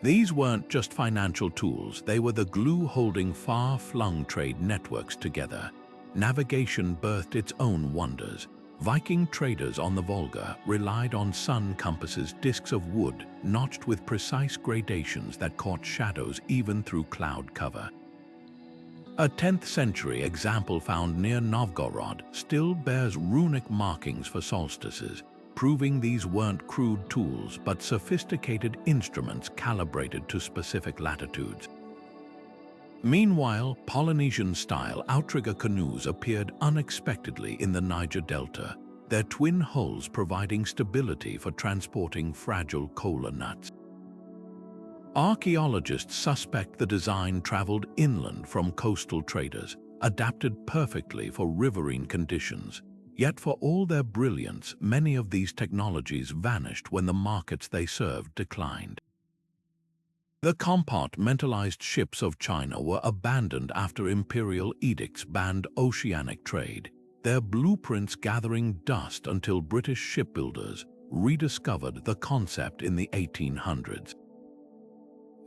These weren't just financial tools, they were the glue holding far-flung trade networks together. Navigation birthed its own wonders. Viking traders on the Volga relied on sun compasses, discs of wood notched with precise gradations that caught shadows even through cloud cover. A 10th century example found near Novgorod still bears runic markings for solstices, proving these weren't crude tools but sophisticated instruments calibrated to specific latitudes. Meanwhile, Polynesian-style outrigger canoes appeared unexpectedly in the Niger Delta, their twin hulls providing stability for transporting fragile kola nuts. Archaeologists suspect the design traveled inland from coastal traders, adapted perfectly for riverine conditions. Yet for all their brilliance, many of these technologies vanished when the markets they served declined. The compartmentalized ships of China were abandoned after imperial edicts banned oceanic trade, their blueprints gathering dust until British shipbuilders rediscovered the concept in the 1800s.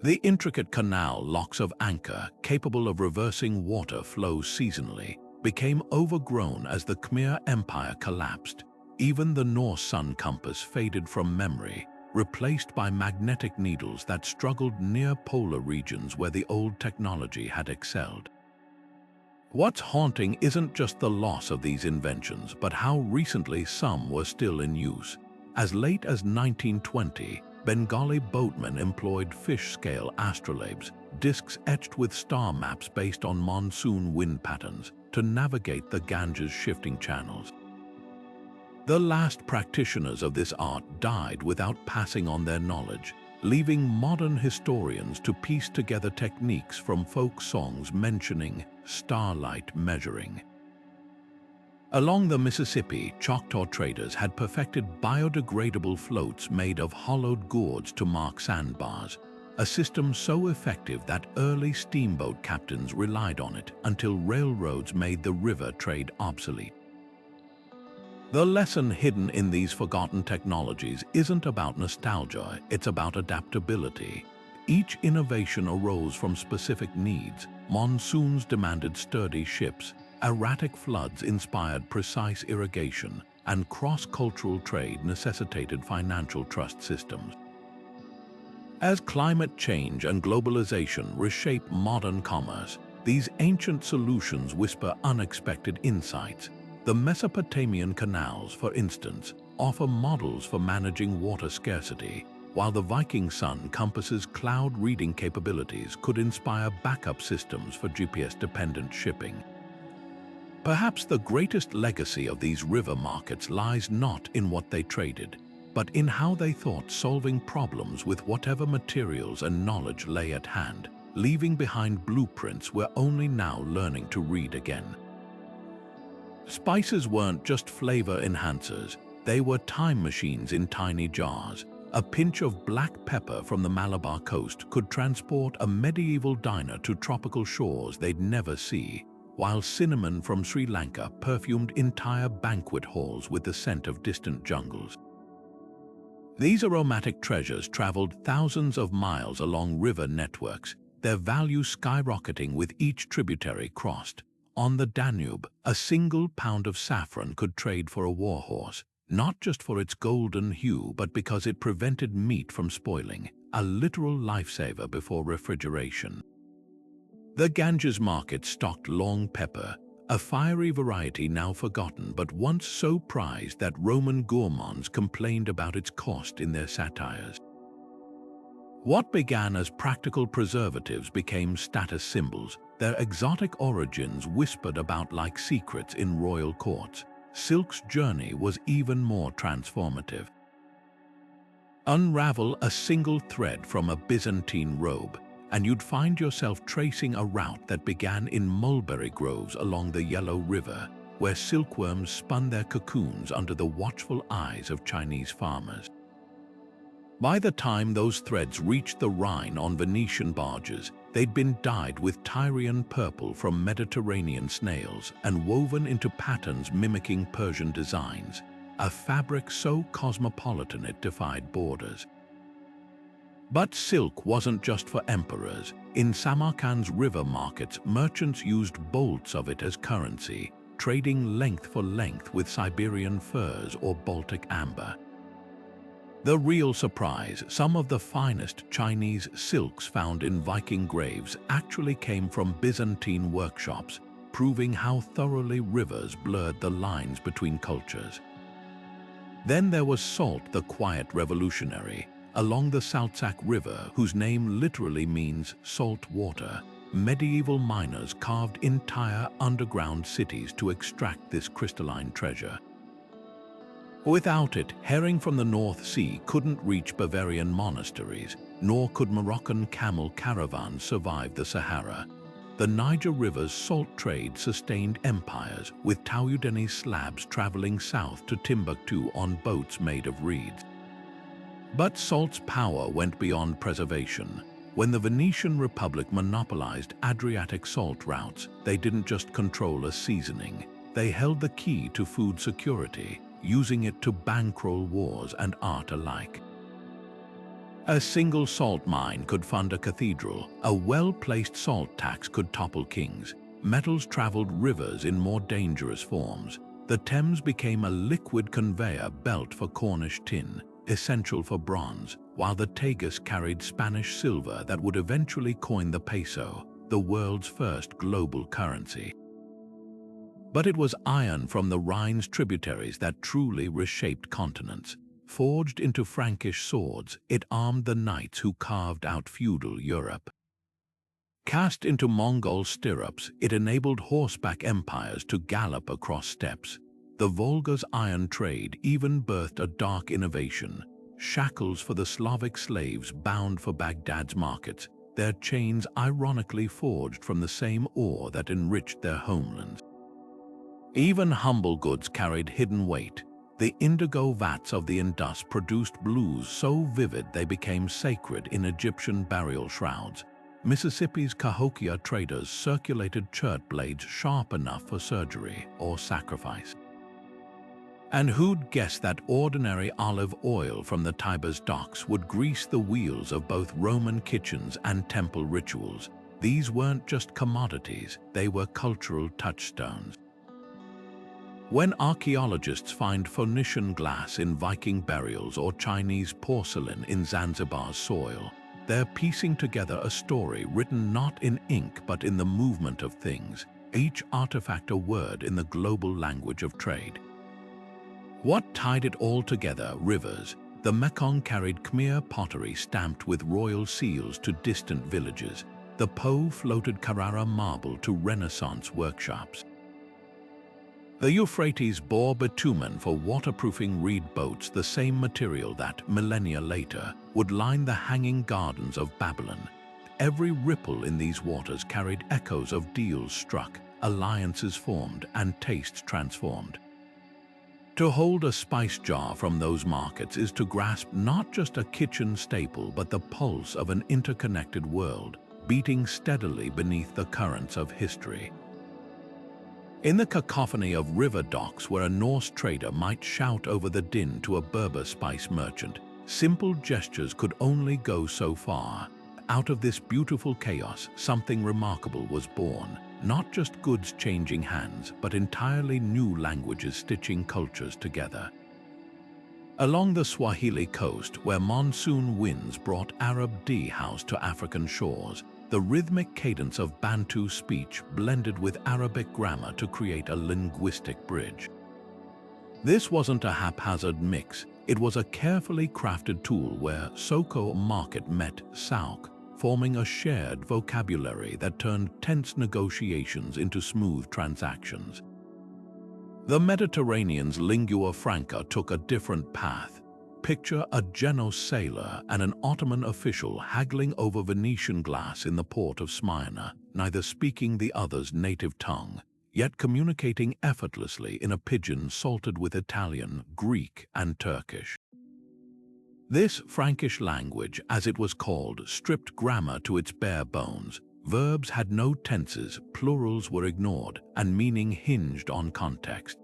The intricate canal locks of anchor, capable of reversing water flows seasonally, became overgrown as the Khmer Empire collapsed. Even the Norse sun compass faded from memory, replaced by magnetic needles that struggled near polar regions where the old technology had excelled. What's haunting isn't just the loss of these inventions, but how recently some were still in use. As late as 1920, Bengali boatmen employed fish-scale astrolabes, discs etched with star maps based on monsoon wind patterns, to navigate the Ganges' shifting channels. The last practitioners of this art died without passing on their knowledge, leaving modern historians to piece together techniques from folk songs mentioning starlight measuring. Along the Mississippi, Choctaw traders had perfected biodegradable floats made of hollowed gourds to mark sandbars, a system so effective that early steamboat captains relied on it until railroads made the river trade obsolete. The lesson hidden in these forgotten technologies isn't about nostalgia, it's about adaptability. Each innovation arose from specific needs. Monsoons demanded sturdy ships, erratic floods inspired precise irrigation, and cross-cultural trade necessitated financial trust systems. As climate change and globalization reshape modern commerce, these ancient solutions whisper unexpected insights. The Mesopotamian canals, for instance, offer models for managing water scarcity, while the Viking sun compass's cloud reading capabilities could inspire backup systems for GPS-dependent shipping. Perhaps the greatest legacy of these river markets lies not in what they traded, but in how they thought solving problems with whatever materials and knowledge lay at hand, leaving behind blueprints we're only now learning to read again. Spices weren't just flavor enhancers, they were time machines in tiny jars. A pinch of black pepper from the Malabar coast could transport a medieval diner to tropical shores they'd never see, while cinnamon from Sri Lanka perfumed entire banquet halls with the scent of distant jungles. These aromatic treasures traveled thousands of miles along river networks, their value skyrocketing with each tributary crossed. On the Danube, a single pound of saffron could trade for a warhorse, not just for its golden hue, but because it prevented meat from spoiling, a literal lifesaver before refrigeration. The Ganges market stocked long pepper, a fiery variety now forgotten but once so prized that Roman gourmands complained about its cost in their satires. What began as practical preservatives became status symbols, their exotic origins whispered about like secrets in royal courts. Silk's journey was even more transformative. Unravel a single thread from a Byzantine robe, and you'd find yourself tracing a route that began in mulberry groves along the Yellow River, where silkworms spun their cocoons under the watchful eyes of Chinese farmers. By the time those threads reached the Rhine on Venetian barges, they'd been dyed with Tyrian purple from Mediterranean snails and woven into patterns mimicking Persian designs, a fabric so cosmopolitan it defied borders. But silk wasn't just for emperors. In Samarkand's river markets, merchants used bolts of it as currency, trading length for length with Siberian furs or Baltic amber. The real surprise, some of the finest Chinese silks found in Viking graves actually came from Byzantine workshops, proving how thoroughly rivers blurred the lines between cultures. Then there was Salt, the quiet revolutionary. Along the Saltsak River, whose name literally means salt water, medieval miners carved entire underground cities to extract this crystalline treasure. Without it, herring from the North Sea couldn't reach Bavarian monasteries, nor could Moroccan camel caravans survive the Sahara. The Niger River's salt trade sustained empires, with Taoudeni slabs traveling south to Timbuktu on boats made of reeds. But salt's power went beyond preservation. When the Venetian Republic monopolized Adriatic salt routes, they didn't just control a seasoning, they held the key to food security, using it to bankroll wars and art alike. A single salt mine could fund a cathedral, a well-placed salt tax could topple kings, metals traveled rivers in more dangerous forms. The Thames became a liquid conveyor belt for Cornish tin, essential for bronze, while the Tigris carried Spanish silver that would eventually coin the peso, the world's first global currency. But it was iron from the Rhine's tributaries that truly reshaped continents. Forged into Frankish swords, it armed the knights who carved out feudal Europe. Cast into Mongol stirrups, it enabled horseback empires to gallop across steppes. The Volga's iron trade even birthed a dark innovation: shackles for the Slavic slaves bound for Baghdad's markets, their chains ironically forged from the same ore that enriched their homelands. Even humble goods carried hidden weight. The indigo vats of the Indus produced blues so vivid they became sacred in Egyptian burial shrouds. Mississippi's Cahokia traders circulated chert blades sharp enough for surgery or sacrifice. And who'd guess that ordinary olive oil from the Tiber's docks would grease the wheels of both Roman kitchens and temple rituals? These weren't just commodities, they were cultural touchstones. When archaeologists find Phoenician glass in Viking burials or Chinese porcelain in Zanzibar's soil, they're piecing together a story written not in ink but in the movement of things, each artifact a word in the global language of trade. What tied it all together? Rivers. The Mekong carried Khmer pottery stamped with royal seals to distant villages. The Po floated Carrara marble to Renaissance workshops. The Euphrates bore bitumen for waterproofing reed boats, the same material that, millennia later, would line the hanging gardens of Babylon. Every ripple in these waters carried echoes of deals struck, alliances formed, and tastes transformed. To hold a spice jar from those markets is to grasp not just a kitchen staple but the pulse of an interconnected world, beating steadily beneath the currents of history. In the cacophony of river docks where a Norse trader might shout over the din to a Berber spice merchant, simple gestures could only go so far. Out of this beautiful chaos, something remarkable was born. Not just goods changing hands, but entirely new languages stitching cultures together. Along the Swahili coast, where monsoon winds brought Arab house to African shores, the rhythmic cadence of Bantu speech blended with Arabic grammar to create a linguistic bridge. This wasn't a haphazard mix, it was a carefully crafted tool where Soko market met Sauk, forming a shared vocabulary that turned tense negotiations into smooth transactions. The Mediterranean's lingua franca took a different path. Picture a Genoese sailor and an Ottoman official haggling over Venetian glass in the port of Smyrna, neither speaking the other's native tongue, yet communicating effortlessly in a pidgin salted with Italian, Greek, and Turkish. This Frankish language, as it was called, stripped grammar to its bare bones. Verbs had no tenses, plurals were ignored, and meaning hinged on context.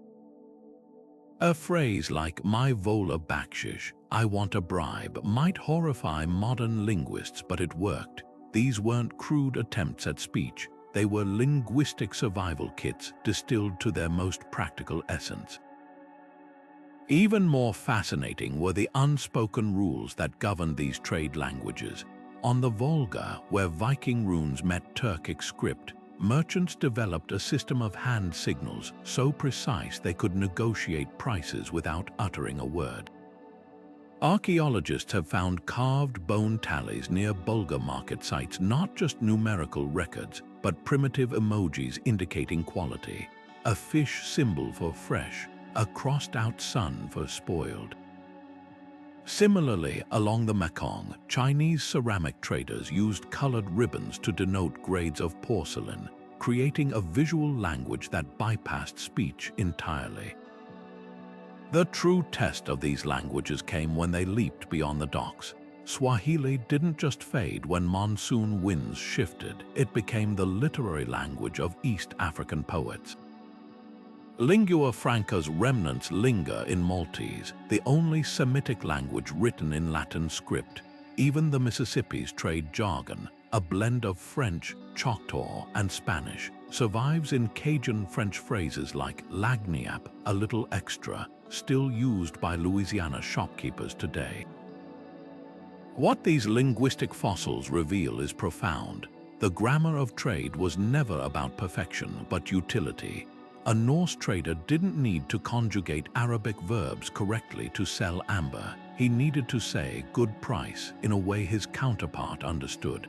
A phrase like "my vola bakshish," I want a bribe, might horrify modern linguists, but it worked. These weren't crude attempts at speech, they were linguistic survival kits distilled to their most practical essence. Even more fascinating were the unspoken rules that governed these trade languages. On the Volga, where Viking runes met Turkic script, merchants developed a system of hand signals so precise they could negotiate prices without uttering a word. Archaeologists have found carved bone tallies near Bulgar market sites, not just numerical records, but primitive emojis indicating quality. A fish symbol for fresh, a crossed-out sun for spoiled. Similarly, along the Mekong, Chinese ceramic traders used colored ribbons to denote grades of porcelain, creating a visual language that bypassed speech entirely. The true test of these languages came when they leaped beyond the docks. Swahili didn't just fade when monsoon winds shifted, it became the literary language of East African poets. Lingua franca's remnants linger in Maltese, the only Semitic language written in Latin script. Even the Mississippi's trade jargon, a blend of French, Choctaw, and Spanish, survives in Cajun French phrases like lagniappe, a little extra, still used by Louisiana shopkeepers today. What these linguistic fossils reveal is profound. The grammar of trade was never about perfection, but utility. A Norse trader didn't need to conjugate Arabic verbs correctly to sell amber. He needed to say good price in a way his counterpart understood.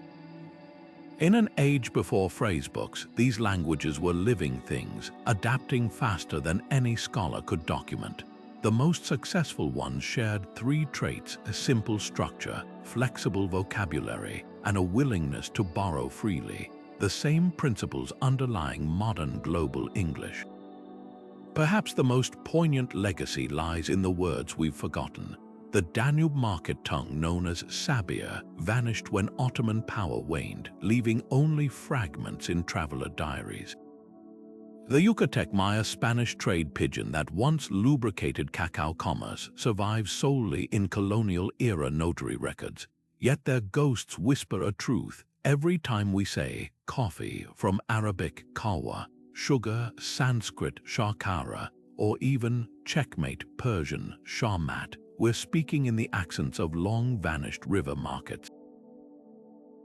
In an age before phrasebooks, these languages were living things, adapting faster than any scholar could document. The most successful ones shared three traits: a simple structure, flexible vocabulary, and a willingness to borrow freely, the same principles underlying modern global English. Perhaps the most poignant legacy lies in the words we've forgotten. The Danube market tongue, known as sabia, vanished when Ottoman power waned, leaving only fragments in traveler diaries. The Yucatec Maya Spanish trade pidgin that once lubricated cacao commerce survives solely in colonial-era notary records, yet their ghosts whisper a truth every time we say coffee, from Arabic kawa, sugar Sanskrit shakara, or even checkmate Persian shamat. We're speaking in the accents of long-vanished river markets.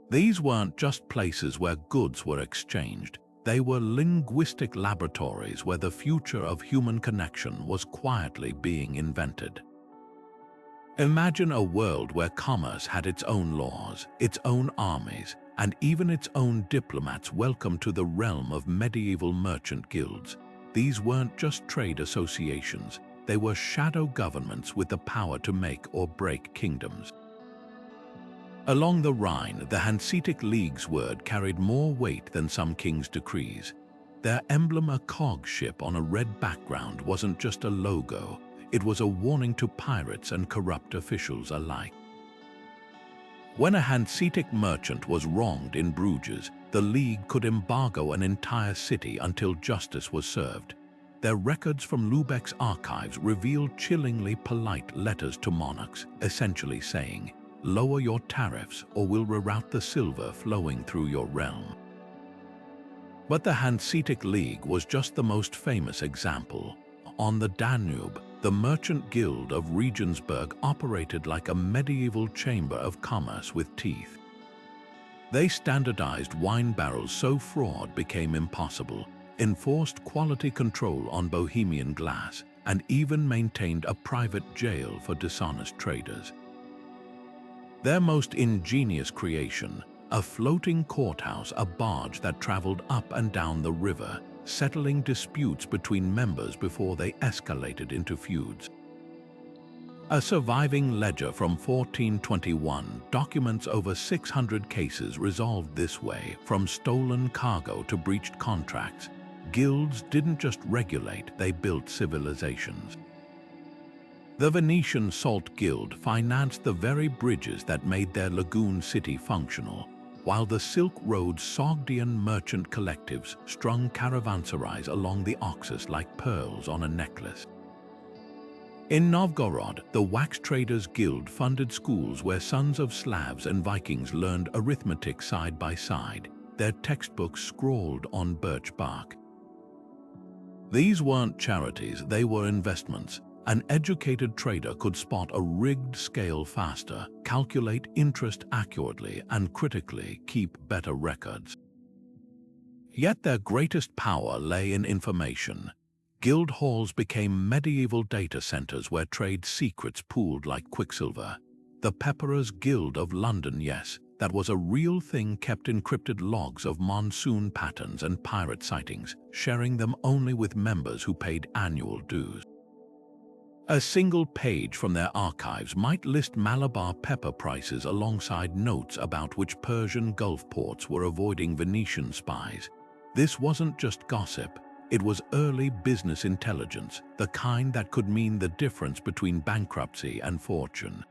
These weren't just places where goods were exchanged. They were linguistic laboratories where the future of human connection was quietly being invented. Imagine a world where commerce had its own laws, its own armies, and even its own diplomats. Welcome to the realm of medieval merchant guilds. These weren't just trade associations. They were shadow governments with the power to make or break kingdoms. Along the Rhine, the Hanseatic League's word carried more weight than some king's decrees. Their emblem, a cog ship on a red background, wasn't just a logo. It was a warning to pirates and corrupt officials alike. When a Hanseatic merchant was wronged in Bruges, the League could embargo an entire city until justice was served. Their records from Lübeck's archives reveal chillingly polite letters to monarchs, essentially saying, "Lower your tariffs or we'll reroute the silver flowing through your realm." But the Hanseatic League was just the most famous example. On the Danube, the Merchant Guild of Regensburg operated like a medieval chamber of commerce with teeth. They standardized wine barrels so fraud became impossible, enforced quality control on Bohemian glass, and even maintained a private jail for dishonest traders. Their most ingenious creation, a floating courthouse, a barge that traveled up and down the river, settling disputes between members before they escalated into feuds. A surviving ledger from 1421 documents over 600 cases resolved this way, from stolen cargo to breached contracts. Guilds didn't just regulate, they built civilizations. The Venetian Salt Guild financed the very bridges that made their lagoon city functional, while the Silk Road Sogdian merchant collectives strung caravanserais along the Oxus like pearls on a necklace. In Novgorod, the Wax Traders Guild funded schools where sons of Slavs and Vikings learned arithmetic side by side, their textbooks scrawled on birch bark. These weren't charities, they were investments. An educated trader could spot a rigged scale faster, calculate interest accurately, and critically keep better records. Yet their greatest power lay in information. Guild halls became medieval data centers where trade secrets pooled like quicksilver. The Pepperers Guild of London, yes, that was a real thing, kept encrypted logs of monsoon patterns and pirate sightings, sharing them only with members who paid annual dues. A single page from their archives might list Malabar pepper prices alongside notes about which Persian Gulf ports were avoiding Venetian spies. This wasn't just gossip, it was early business intelligence, the kind that could mean the difference between bankruptcy and fortune.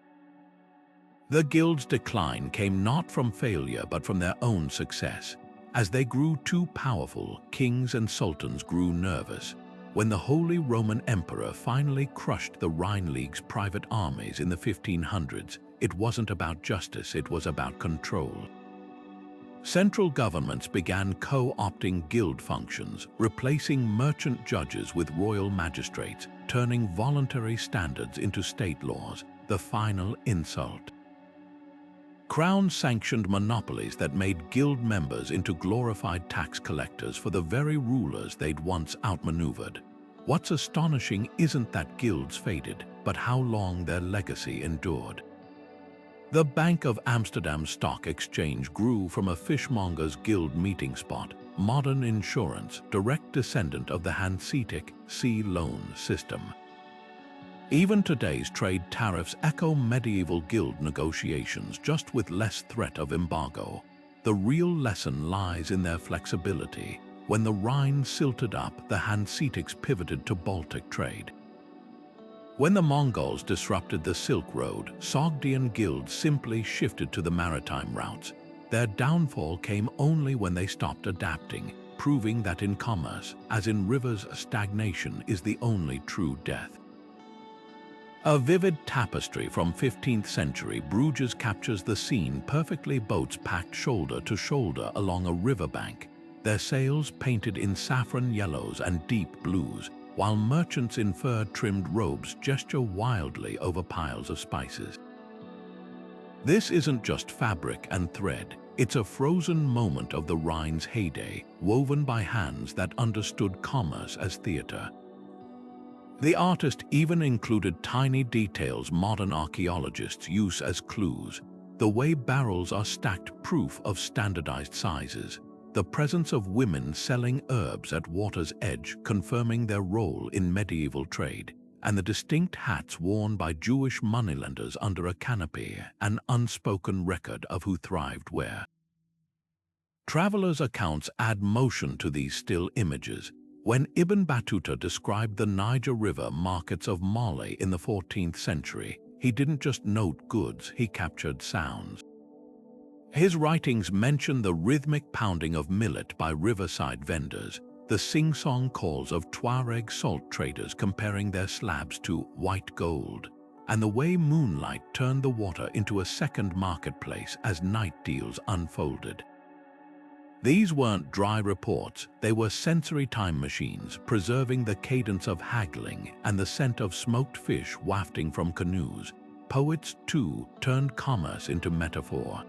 The guild's decline came not from failure but from their own success. As they grew too powerful, kings and sultans grew nervous. When the Holy Roman Emperor finally crushed the Rhine League's private armies in the 1500s, it wasn't about justice, it was about control. Central governments began co-opting guild functions, replacing merchant judges with royal magistrates, turning voluntary standards into state laws, the final insult. Crowns sanctioned monopolies that made guild members into glorified tax collectors for the very rulers they'd once outmaneuvered. What's astonishing isn't that guilds faded, but how long their legacy endured. The Bank of Amsterdam Stock Exchange grew from a fishmonger's guild meeting spot, modern insurance, direct descendant of the Hanseatic sea loan system. Even today's trade tariffs echo medieval guild negotiations, just with less threat of embargo. The real lesson lies in their flexibility. When the Rhine silted up, the Hanseatics pivoted to Baltic trade. When the Mongols disrupted the Silk Road, Sogdian guilds simply shifted to the maritime routes. Their downfall came only when they stopped adapting, proving that in commerce, as in rivers, stagnation is the only true death. A vivid tapestry from 15th century Bruges captures the scene perfectly. Boats packed shoulder to shoulder along a riverbank, their sails painted in saffron yellows and deep blues, while merchants in fur-trimmed robes gesture wildly over piles of spices. This isn't just fabric and thread, it's a frozen moment of the Rhine's heyday, woven by hands that understood commerce as theater. The artist even included tiny details modern archaeologists use as clues. The way barrels are stacked, proof of standardized sizes. The presence of women selling herbs at water's edge, confirming their role in medieval trade. And the distinct hats worn by Jewish moneylenders under a canopy, an unspoken record of who thrived where. Travelers' accounts add motion to these still images. When Ibn Battuta described the Niger River markets of Mali in the 14th century, he didn't just note goods, he captured sounds. His writings mention the rhythmic pounding of millet by riverside vendors, the sing-song calls of Tuareg salt traders comparing their slabs to white gold, and the way moonlight turned the water into a second marketplace as night deals unfolded. These weren't dry reports, they were sensory time machines, preserving the cadence of haggling and the scent of smoked fish wafting from canoes. Poets, too, turned commerce into metaphor.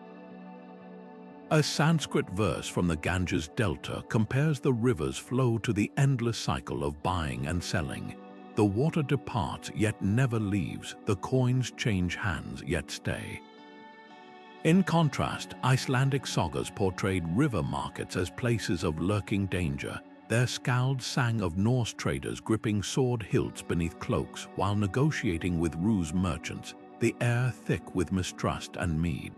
A Sanskrit verse from the Ganges Delta compares the river's flow to the endless cycle of buying and selling. The water departs yet never leaves, the coins change hands yet stay. In contrast, Icelandic sagas portrayed river markets as places of lurking danger. Their skalds sang of Norse traders gripping sword hilts beneath cloaks while negotiating with ruse merchants, the air thick with mistrust and mead.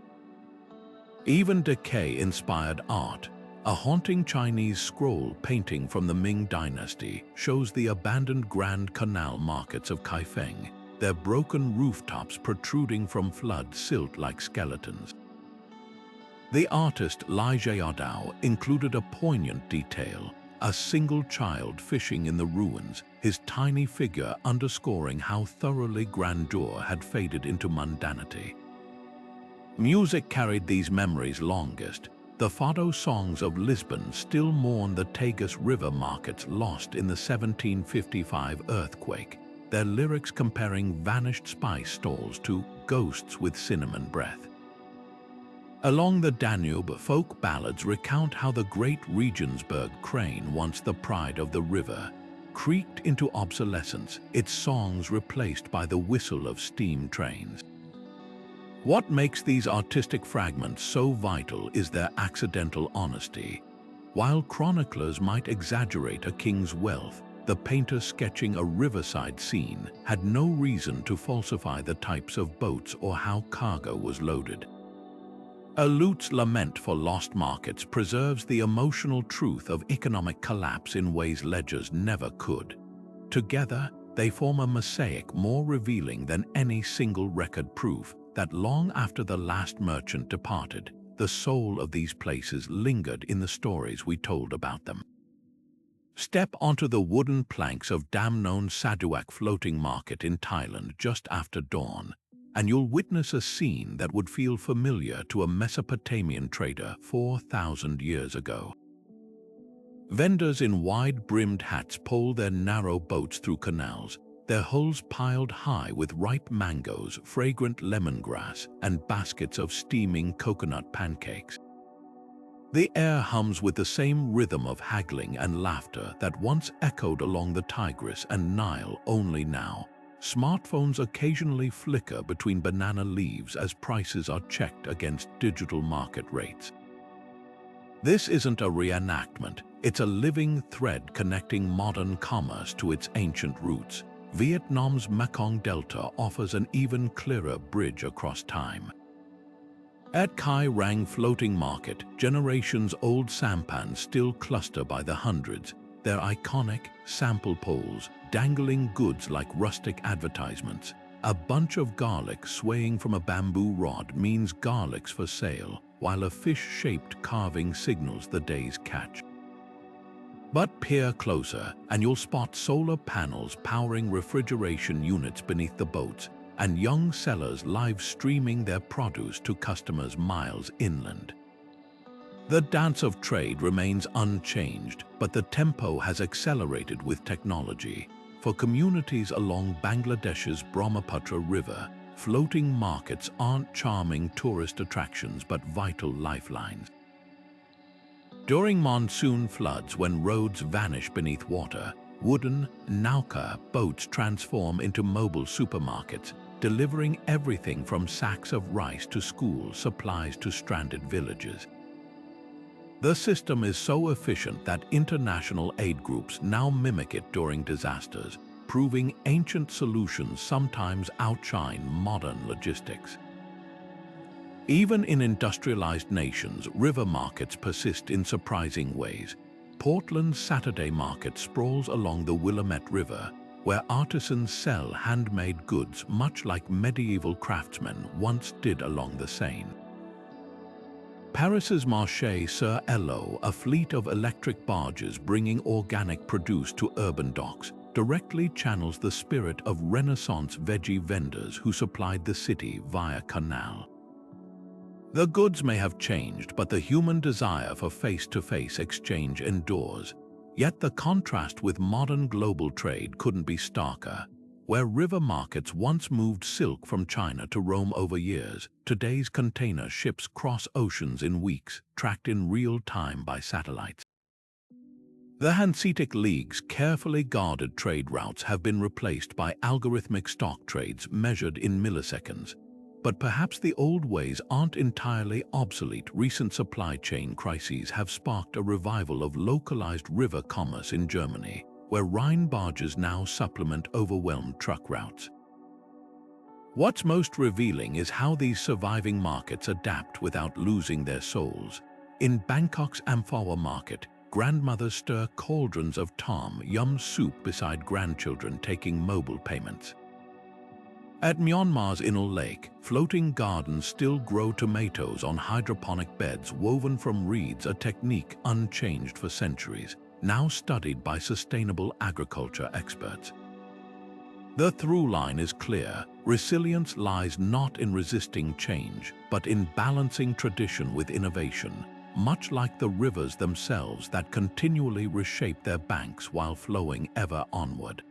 Even decay inspired art. A haunting Chinese scroll painting from the Ming Dynasty shows the abandoned Grand Canal markets of Kaifeng, their broken rooftops protruding from flood silt like skeletons. The artist Lai Jiadao included a poignant detail, a single child fishing in the ruins, his tiny figure underscoring how thoroughly grandeur had faded into mundanity. Music carried these memories longest. The fado songs of Lisbon still mourn the Tigris River markets lost in the 1755 earthquake, their lyrics comparing vanished spice stalls to ghosts with cinnamon breath. Along the Danube, folk ballads recount how the great Regensburg crane, once the pride of the river, creaked into obsolescence, its songs replaced by the whistle of steam trains. What makes these artistic fragments so vital is their accidental honesty. While chroniclers might exaggerate a king's wealth, the painter sketching a riverside scene had no reason to falsify the types of boats or how cargo was loaded. A lute's lament for lost markets preserves the emotional truth of economic collapse in ways ledgers never could. Together, they form a mosaic more revealing than any single record proof that long after the last merchant departed, the soul of these places lingered in the stories we told about them. Step onto the wooden planks of Damnon Saduak floating market in Thailand just after dawn. and you'll witness a scene that would feel familiar to a Mesopotamian trader 4,000 years ago. Vendors in wide-brimmed hats pole their narrow boats through canals, their hulls piled high with ripe mangoes, fragrant lemongrass, and baskets of steaming coconut pancakes. The air hums with the same rhythm of haggling and laughter that once echoed along the Tigris and Nile. Only now, smartphones occasionally flicker between banana leaves as prices are checked against digital market rates. This isn't a reenactment, it's a living thread connecting modern commerce to its ancient roots. Vietnam's Mekong Delta offers an even clearer bridge across time. At Kai Rang Floating Market, generations-old sampans still cluster by the hundreds, their iconic sample poles dangling goods like rustic advertisements. A bunch of garlic swaying from a bamboo rod means garlic's for sale, while a fish-shaped carving signals the day's catch. But peer closer, and you'll spot solar panels powering refrigeration units beneath the boats, and young sellers live streaming their produce to customers miles inland. The dance of trade remains unchanged, but the tempo has accelerated with technology. For communities along Bangladesh's Brahmaputra River, floating markets aren't charming tourist attractions but vital lifelines. During monsoon floods, when roads vanish beneath water, wooden nauka boats transform into mobile supermarkets, delivering everything from sacks of rice to school supplies to stranded villages. The system is so efficient that international aid groups now mimic it during disasters, proving ancient solutions sometimes outshine modern logistics. Even in industrialized nations, river markets persist in surprising ways. Portland's Saturday Market sprawls along the Willamette River, where artisans sell handmade goods much like medieval craftsmen once did along the Seine. Paris's Marché sur l'eau, a fleet of electric barges bringing organic produce to urban docks, directly channels the spirit of Renaissance veggie vendors who supplied the city via canal. The goods may have changed, but the human desire for face-to-face exchange endures. Yet the contrast with modern global trade couldn't be starker. Where river markets once moved silk from China to Rome over years, today's container ships cross oceans in weeks, tracked in real time by satellites. The Hanseatic League's carefully guarded trade routes have been replaced by algorithmic stock trades measured in milliseconds. But perhaps the old ways aren't entirely obsolete. Recent supply chain crises have sparked a revival of localized river commerce in Germany, where Rhine barges now supplement overwhelmed truck routes. What's most revealing is how these surviving markets adapt without losing their souls. In Bangkok's Amphoe Market, grandmothers stir cauldrons of tom yum soup beside grandchildren taking mobile payments. At Myanmar's Inal Lake, floating gardens still grow tomatoes on hydroponic beds woven from reeds, a technique unchanged for centuries, now studied by sustainable agriculture experts. The through line is clear. Resilience lies not in resisting change, but in balancing tradition with innovation, much like the rivers themselves that continually reshape their banks while flowing ever onward.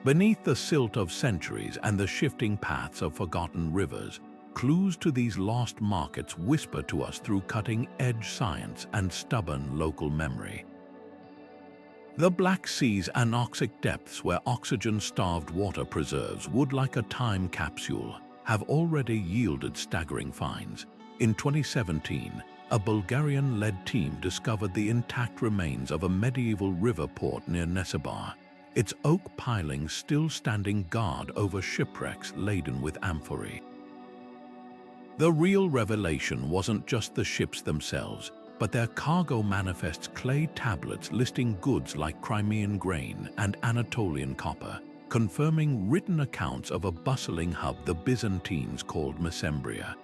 Beneath the silt of centuries and the shifting paths of forgotten rivers, clues to these lost markets whisper to us through cutting-edge science and stubborn local memory. The Black Sea's anoxic depths, where oxygen-starved water preserves would like a time capsule, have already yielded staggering finds. In 2017, a Bulgarian-led team discovered the intact remains of a medieval river port near Nessebar, its oak pilings still standing guard over shipwrecks laden with amphorae. The real revelation wasn't just the ships themselves, but their cargo manifests clay tablets listing goods like Crimean grain and Anatolian copper, confirming written accounts of a bustling hub the Byzantines called Mesembria.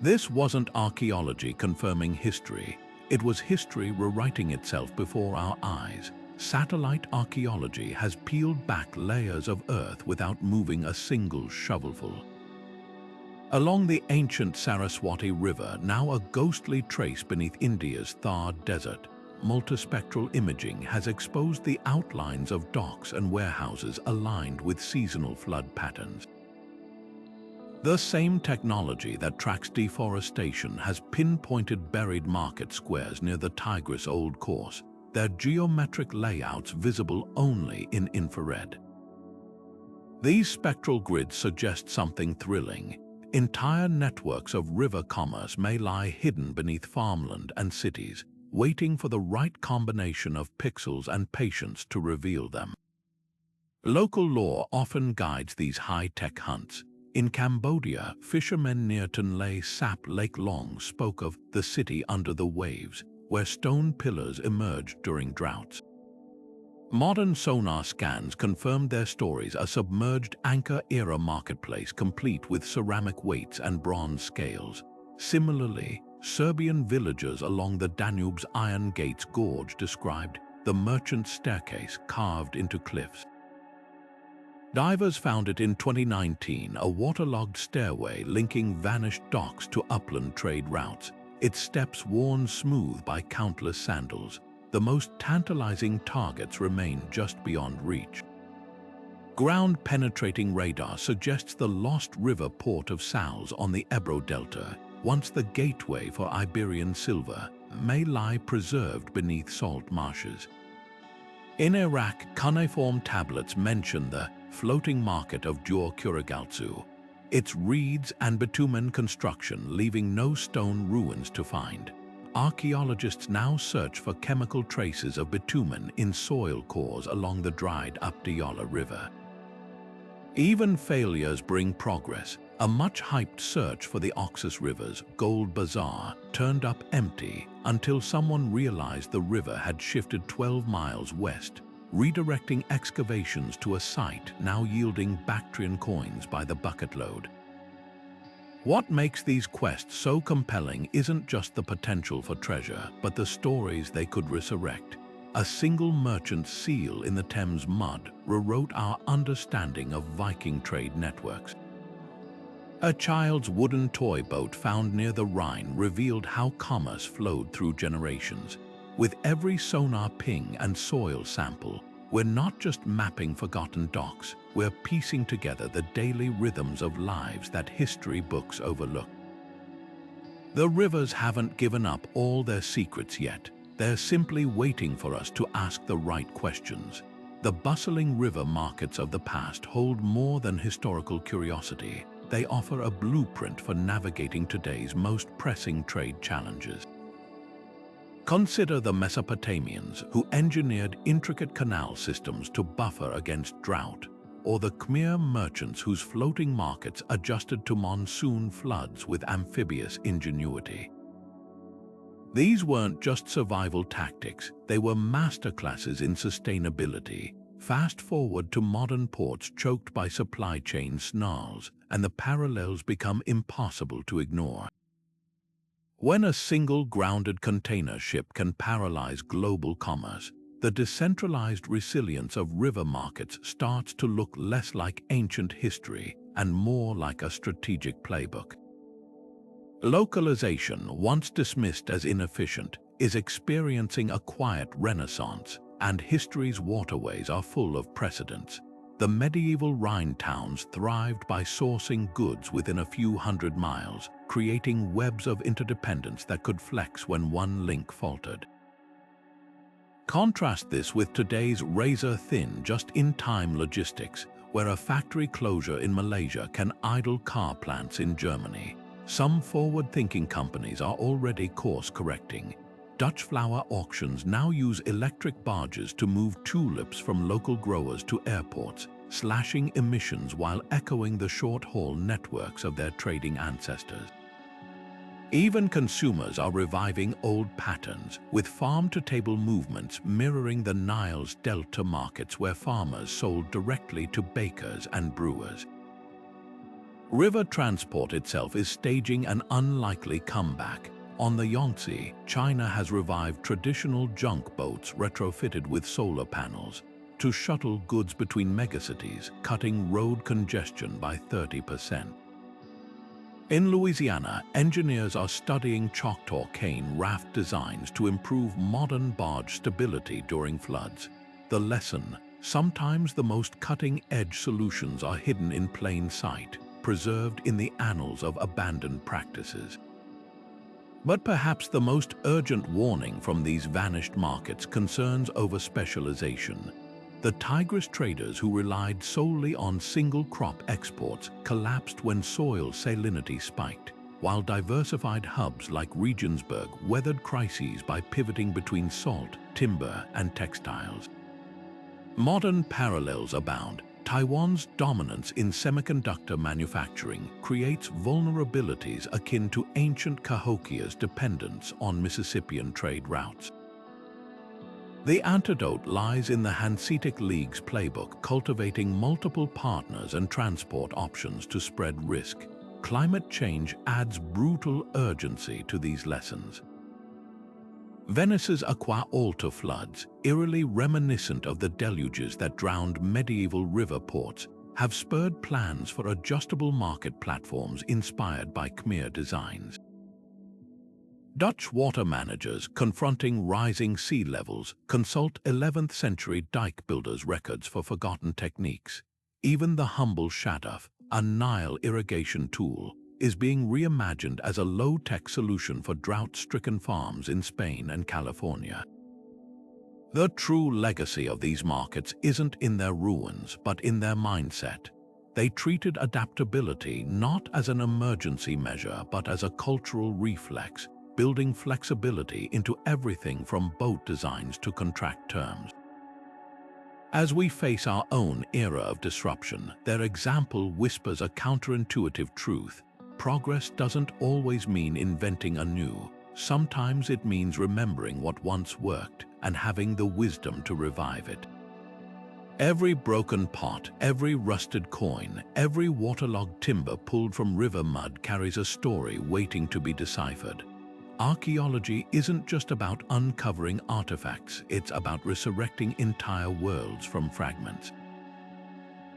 This wasn't archaeology confirming history, it was history rewriting itself before our eyes. satellite archaeology has peeled back layers of earth without moving a single shovelful. Along the ancient Saraswati River, now a ghostly trace beneath India's Thar Desert, multispectral imaging has exposed the outlines of docks and warehouses aligned with seasonal flood patterns. The same technology that tracks deforestation has pinpointed buried market squares near the Tigris Old Course, their geometric layouts visible only in infrared. These spectral grids suggest something thrilling. Entire networks of river commerce may lie hidden beneath farmland and cities, waiting for the right combination of pixels and patience to reveal them. Local lore often guides these high-tech hunts. In Cambodia, fishermen near Tonle Sap Lake Long spoke of the city under the waves, where stone pillars emerged during droughts. Modern sonar scans confirmed their stories, a submerged Anchor-era marketplace complete with ceramic weights and bronze scales. Similarly, Serbian villagers along the Danube's Iron Gates Gorge described the merchant staircase carved into cliffs. Divers found it in 2019, a waterlogged stairway linking vanished docks to upland trade routes, its steps worn smooth by countless sandals. The most tantalizing targets remain just beyond reach. Ground-penetrating radar suggests the lost river port of Sals on the Ebro Delta, once the gateway for Iberian silver, may lie preserved beneath salt marshes. In Iraq, cuneiform tablets mention the floating market of Djur Kurigaltsu, its reeds and bitumen construction leaving no stone ruins to find. Archaeologists now search for chemical traces of bitumen in soil cores along the dried Abdiyala River. Even failures bring progress. A much-hyped search for the Oxus River's Gold Bazaar turned up empty until someone realized the river had shifted 12 miles west, redirecting excavations to a site now yielding Bactrian coins by the bucketload. What makes these quests so compelling isn't just the potential for treasure, but the stories they could resurrect. A single merchant's seal in the Thames mud rewrote our understanding of Viking trade networks. A child's wooden toy boat found near the Rhine revealed how commerce flowed through generations. With every sonar ping and soil sample, we're not just mapping forgotten docks, we're piecing together the daily rhythms of lives that history books overlook. The rivers haven't given up all their secrets yet. They're simply waiting for us to ask the right questions. The bustling river markets of the past hold more than historical curiosity. They offer a blueprint for navigating today's most pressing trade challenges. Consider the Mesopotamians, who engineered intricate canal systems to buffer against drought, or the Khmer merchants whose floating markets adjusted to monsoon floods with amphibious ingenuity. These weren't just survival tactics, they were masterclasses in sustainability. Fast forward to modern ports choked by supply chain snarls, and the parallels become impossible to ignore. When a single grounded container ship can paralyze global commerce, the decentralized resilience of river markets starts to look less like ancient history and more like a strategic playbook. Localization, once dismissed as inefficient, is experiencing a quiet renaissance, and history's waterways are full of precedents. The medieval Rhine towns thrived by sourcing goods within a few hundred miles, creating webs of interdependence that could flex when one link faltered. Contrast this with today's razor-thin, just-in-time logistics, where a factory closure in Malaysia can idle car plants in Germany. Some forward-thinking companies are already course-correcting. Dutch flower auctions now use electric barges to move tulips from local growers to airports, slashing emissions while echoing the short-haul networks of their trading ancestors. Even consumers are reviving old patterns, with farm-to-table movements mirroring the Nile's delta markets where farmers sold directly to bakers and brewers. River transport itself is staging an unlikely comeback. On the Yangtze, China has revived traditional junk boats retrofitted with solar panels to shuttle goods between megacities, cutting road congestion by 30%. In Louisiana, engineers are studying Choctaw cane raft designs to improve modern barge stability during floods. The lesson: sometimes the most cutting-edge solutions are hidden in plain sight, preserved in the annals of abandoned practices. But perhaps the most urgent warning from these vanished markets concerns over-specialization. The Tigris traders who relied solely on single-crop exports collapsed when soil salinity spiked, while diversified hubs like Regensburg weathered crises by pivoting between salt, timber, and textiles. Modern parallels abound. Taiwan's dominance in semiconductor manufacturing creates vulnerabilities akin to ancient Cahokia's dependence on Mississippian trade routes. The antidote lies in the Hanseatic League's playbook, cultivating multiple partners and transport options to spread risk. Climate change adds brutal urgency to these lessons. Venice's Aqua Alta floods, eerily reminiscent of the deluges that drowned medieval river ports, have spurred plans for adjustable market platforms inspired by Khmer designs. Dutch water managers confronting rising sea levels consult 11th century dike builders' records for forgotten techniques. Even the humble shaduf, a Nile irrigation tool, is being reimagined as a low-tech solution for drought-stricken farms in Spain and California. The true legacy of these markets isn't in their ruins, but in their mindset. They treated adaptability not as an emergency measure, but as a cultural reflex, building flexibility into everything from boat designs to contract terms. As we face our own era of disruption, their example whispers a counterintuitive truth. Progress doesn't always mean inventing anew. Sometimes it means remembering what once worked and having the wisdom to revive it. Every broken pot, every rusted coin, every waterlogged timber pulled from river mud carries a story waiting to be deciphered. Archaeology isn't just about uncovering artifacts, it's about resurrecting entire worlds from fragments.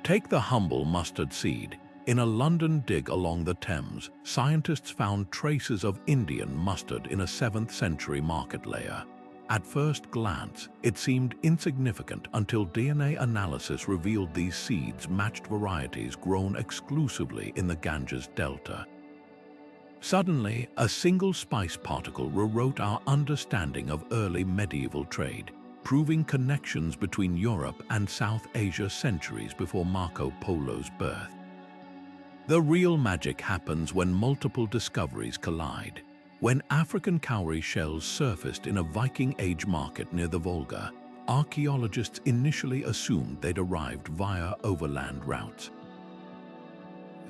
Take the humble mustard seed. In a London dig along the Thames, scientists found traces of Indian mustard in a 7th century market layer. At first glance, it seemed insignificant until DNA analysis revealed these seeds matched varieties grown exclusively in the Ganges Delta. Suddenly, a single spice particle rewrote our understanding of early medieval trade, proving connections between Europe and South Asia centuries before Marco Polo's birth. The real magic happens when multiple discoveries collide. When African cowrie shells surfaced in a Viking Age market near the Volga, archaeologists initially assumed they'd arrived via overland routes.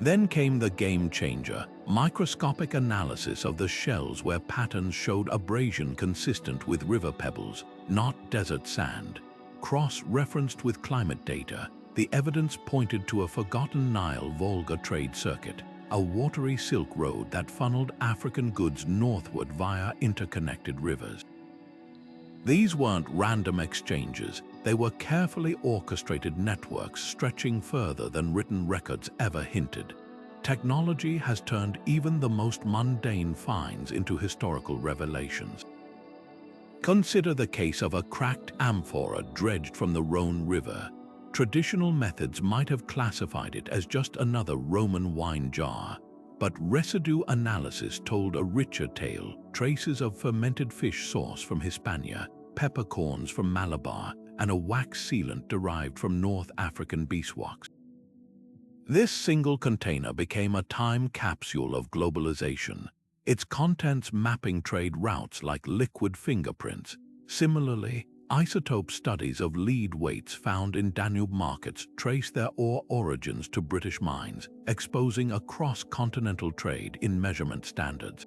Then came the game changer, microscopic analysis of the shells where patterns showed abrasion consistent with river pebbles, not desert sand. Cross-referenced with climate data, the evidence pointed to a forgotten Nile-Volga trade circuit, a watery silk road that funneled African goods northward via interconnected rivers. These weren't random exchanges, they were carefully orchestrated networks stretching further than written records ever hinted. Technology has turned even the most mundane finds into historical revelations. Consider the case of a cracked amphora dredged from the Rhone River. Traditional methods might have classified it as just another Roman wine jar, but residue analysis told a richer tale: traces of fermented fish sauce from Hispania, peppercorns from Malabar, and a wax sealant derived from North African beeswax. This single container became a time capsule of globalization, its contents mapping trade routes like liquid fingerprints. Similarly, isotope studies of lead weights found in Danube markets trace their ore origins to British mines, exposing a cross-continental trade in measurement standards.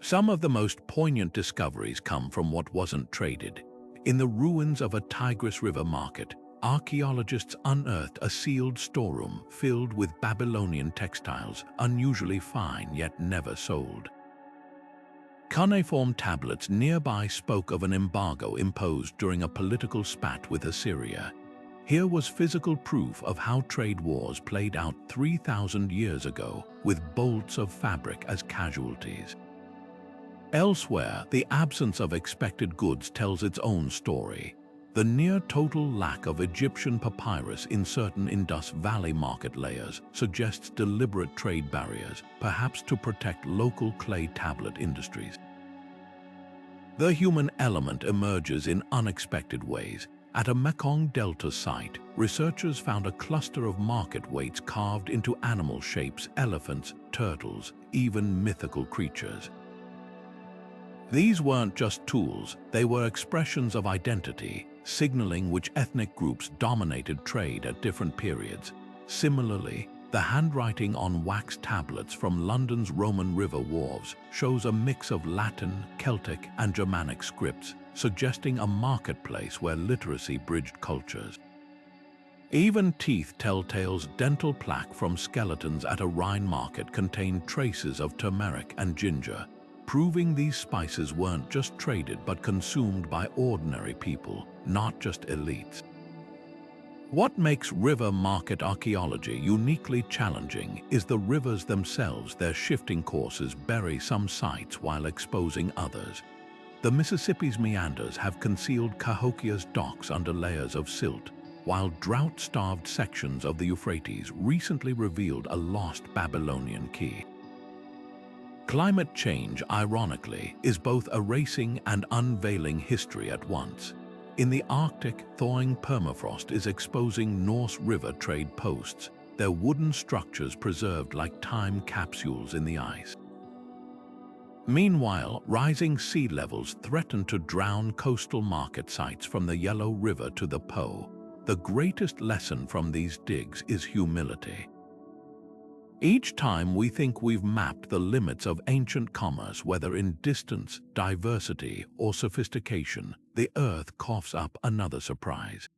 Some of the most poignant discoveries come from what wasn't traded. In the ruins of a Tigris River market, archaeologists unearthed a sealed storeroom filled with Babylonian textiles, unusually fine yet never sold. Cuneiform tablets nearby spoke of an embargo imposed during a political spat with Assyria. Here was physical proof of how trade wars played out 3,000 years ago, with bolts of fabric as casualties. Elsewhere, the absence of expected goods tells its own story. The near-total lack of Egyptian papyrus in certain Indus Valley market layers suggests deliberate trade barriers, perhaps to protect local clay tablet industries. The human element emerges in unexpected ways. At a Mekong Delta site, researchers found a cluster of market weights carved into animal shapes: elephants, turtles, even mythical creatures. These weren't just tools, they were expressions of identity, signaling which ethnic groups dominated trade at different periods. Similarly, the handwriting on wax tablets from London's Roman River wharves shows a mix of Latin, Celtic, and Germanic scripts, suggesting a marketplace where literacy bridged cultures. Even teeth telltale's dental plaque from skeletons at a Rhine market contained traces of turmeric and ginger, proving these spices weren't just traded but consumed by ordinary people, not just elites. What makes river market archaeology uniquely challenging is the rivers themselves. Their shifting courses bury some sites while exposing others. The Mississippi's meanders have concealed Cahokia's docks under layers of silt, while drought-starved sections of the Euphrates recently revealed a lost Babylonian key. Climate change, ironically, is both erasing and unveiling history at once. In the Arctic, thawing permafrost is exposing Norse river trade posts, their wooden structures preserved like time capsules in the ice. Meanwhile, rising sea levels threaten to drown coastal market sites from the Yellow River to the Po. The greatest lesson from these digs is humility. Each time we think we've mapped the limits of ancient commerce, whether in distance, diversity, or sophistication, the Earth coughs up another surprise.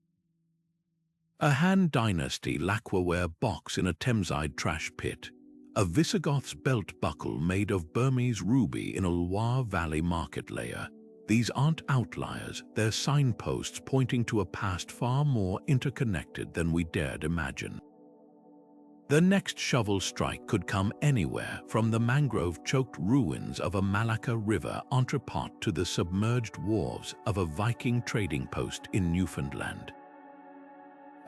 A Han Dynasty lacquerware box in a Thameside trash pit. A Visigoth's belt buckle made of Burmese ruby in a Loire Valley market layer. These aren't outliers, they're signposts pointing to a past far more interconnected than we dared imagine. The next shovel strike could come anywhere, from the mangrove-choked ruins of a Malacca River entrepot to the submerged wharves of a Viking trading post in Newfoundland.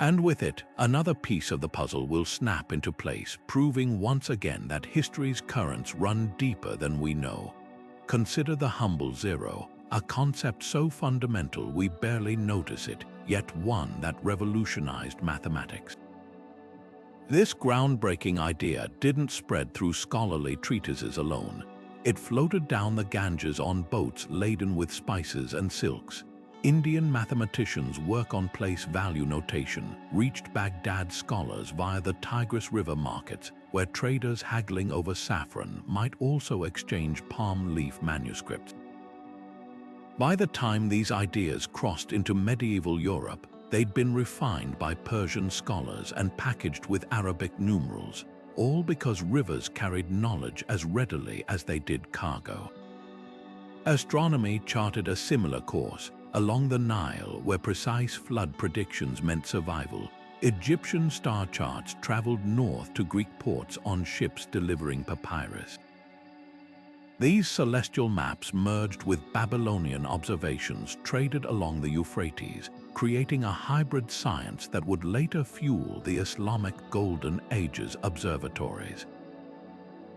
And with it, another piece of the puzzle will snap into place, proving once again that history's currents run deeper than we know. Consider the humble zero, a concept so fundamental we barely notice it, yet one that revolutionized mathematics. This groundbreaking idea didn't spread through scholarly treatises alone. It floated down the Ganges on boats laden with spices and silks. Indian mathematicians' work on place value notation reached Baghdad scholars via the Tigris River markets, where traders haggling over saffron might also exchange palm leaf manuscripts. By the time these ideas crossed into medieval Europe, they'd been refined by Persian scholars and packaged with Arabic numerals, all because rivers carried knowledge as readily as they did cargo. Astronomy charted a similar course. Along the Nile, where precise flood predictions meant survival, Egyptian star charts traveled north to Greek ports on ships delivering papyrus. These celestial maps merged with Babylonian observations traded along the Euphrates, creating a hybrid science that would later fuel the Islamic Golden Age's observatories.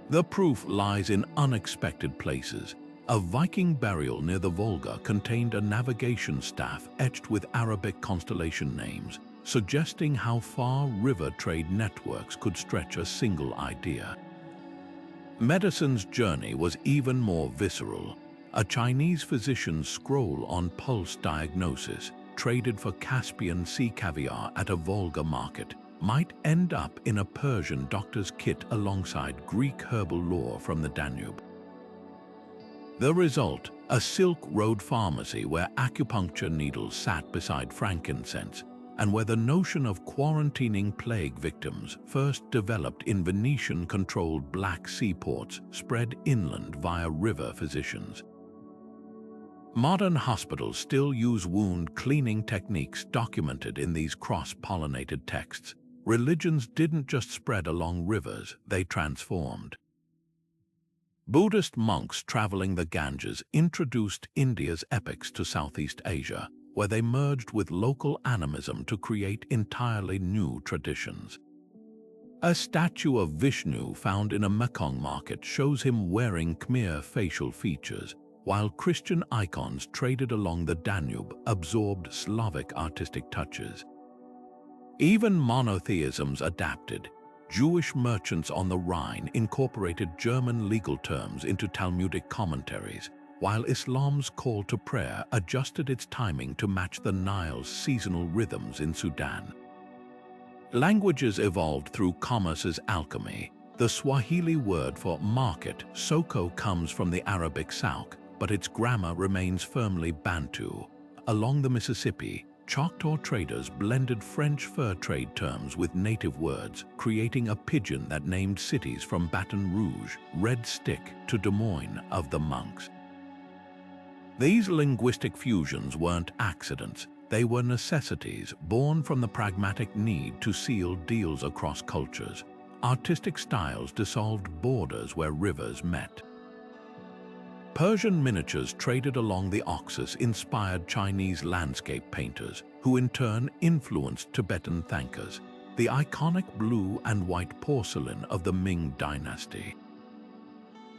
The proof lies in unexpected places. A Viking burial near the Volga contained a navigation staff etched with Arabic constellation names, suggesting how far river trade networks could stretch a single idea. Medicine's journey was even more visceral. A Chinese physician's scroll on pulse diagnosis, traded for Caspian sea caviar at a Volga market, might end up in a Persian doctor's kit alongside Greek herbal lore from the Danube. The result, a Silk Road pharmacy where acupuncture needles sat beside frankincense, and where the notion of quarantining plague victims first developed in Venetian-controlled Black Sea ports spread inland via river physicians. Modern hospitals still use wound cleaning techniques documented in these cross-pollinated texts. Religions didn't just spread along rivers, they transformed. Buddhist monks traveling the Ganges introduced India's epics to Southeast Asia, where they merged with local animism to create entirely new traditions. A statue of Vishnu found in a Mekong market shows him wearing Khmer facial features, while Christian icons traded along the Danube absorbed Slavic artistic touches. Even monotheisms adapted. Jewish merchants on the Rhine incorporated German legal terms into Talmudic commentaries, while Islam's call to prayer adjusted its timing to match the Nile's seasonal rhythms in Sudan. Languages evolved through commerce's alchemy. The Swahili word for market, soko, comes from the Arabic souk, but its grammar remains firmly Bantu. Along the Mississippi, Choctaw traders blended French fur trade terms with native words, creating a pidgin that named cities from Baton Rouge, Red Stick, to Des Moines of the monks. These linguistic fusions weren't accidents, they were necessities born from the pragmatic need to seal deals across cultures. Artistic styles dissolved borders where rivers met. Persian miniatures traded along the Oxus inspired Chinese landscape painters, who in turn influenced Tibetan thankers, the iconic blue and white porcelain of the Ming dynasty.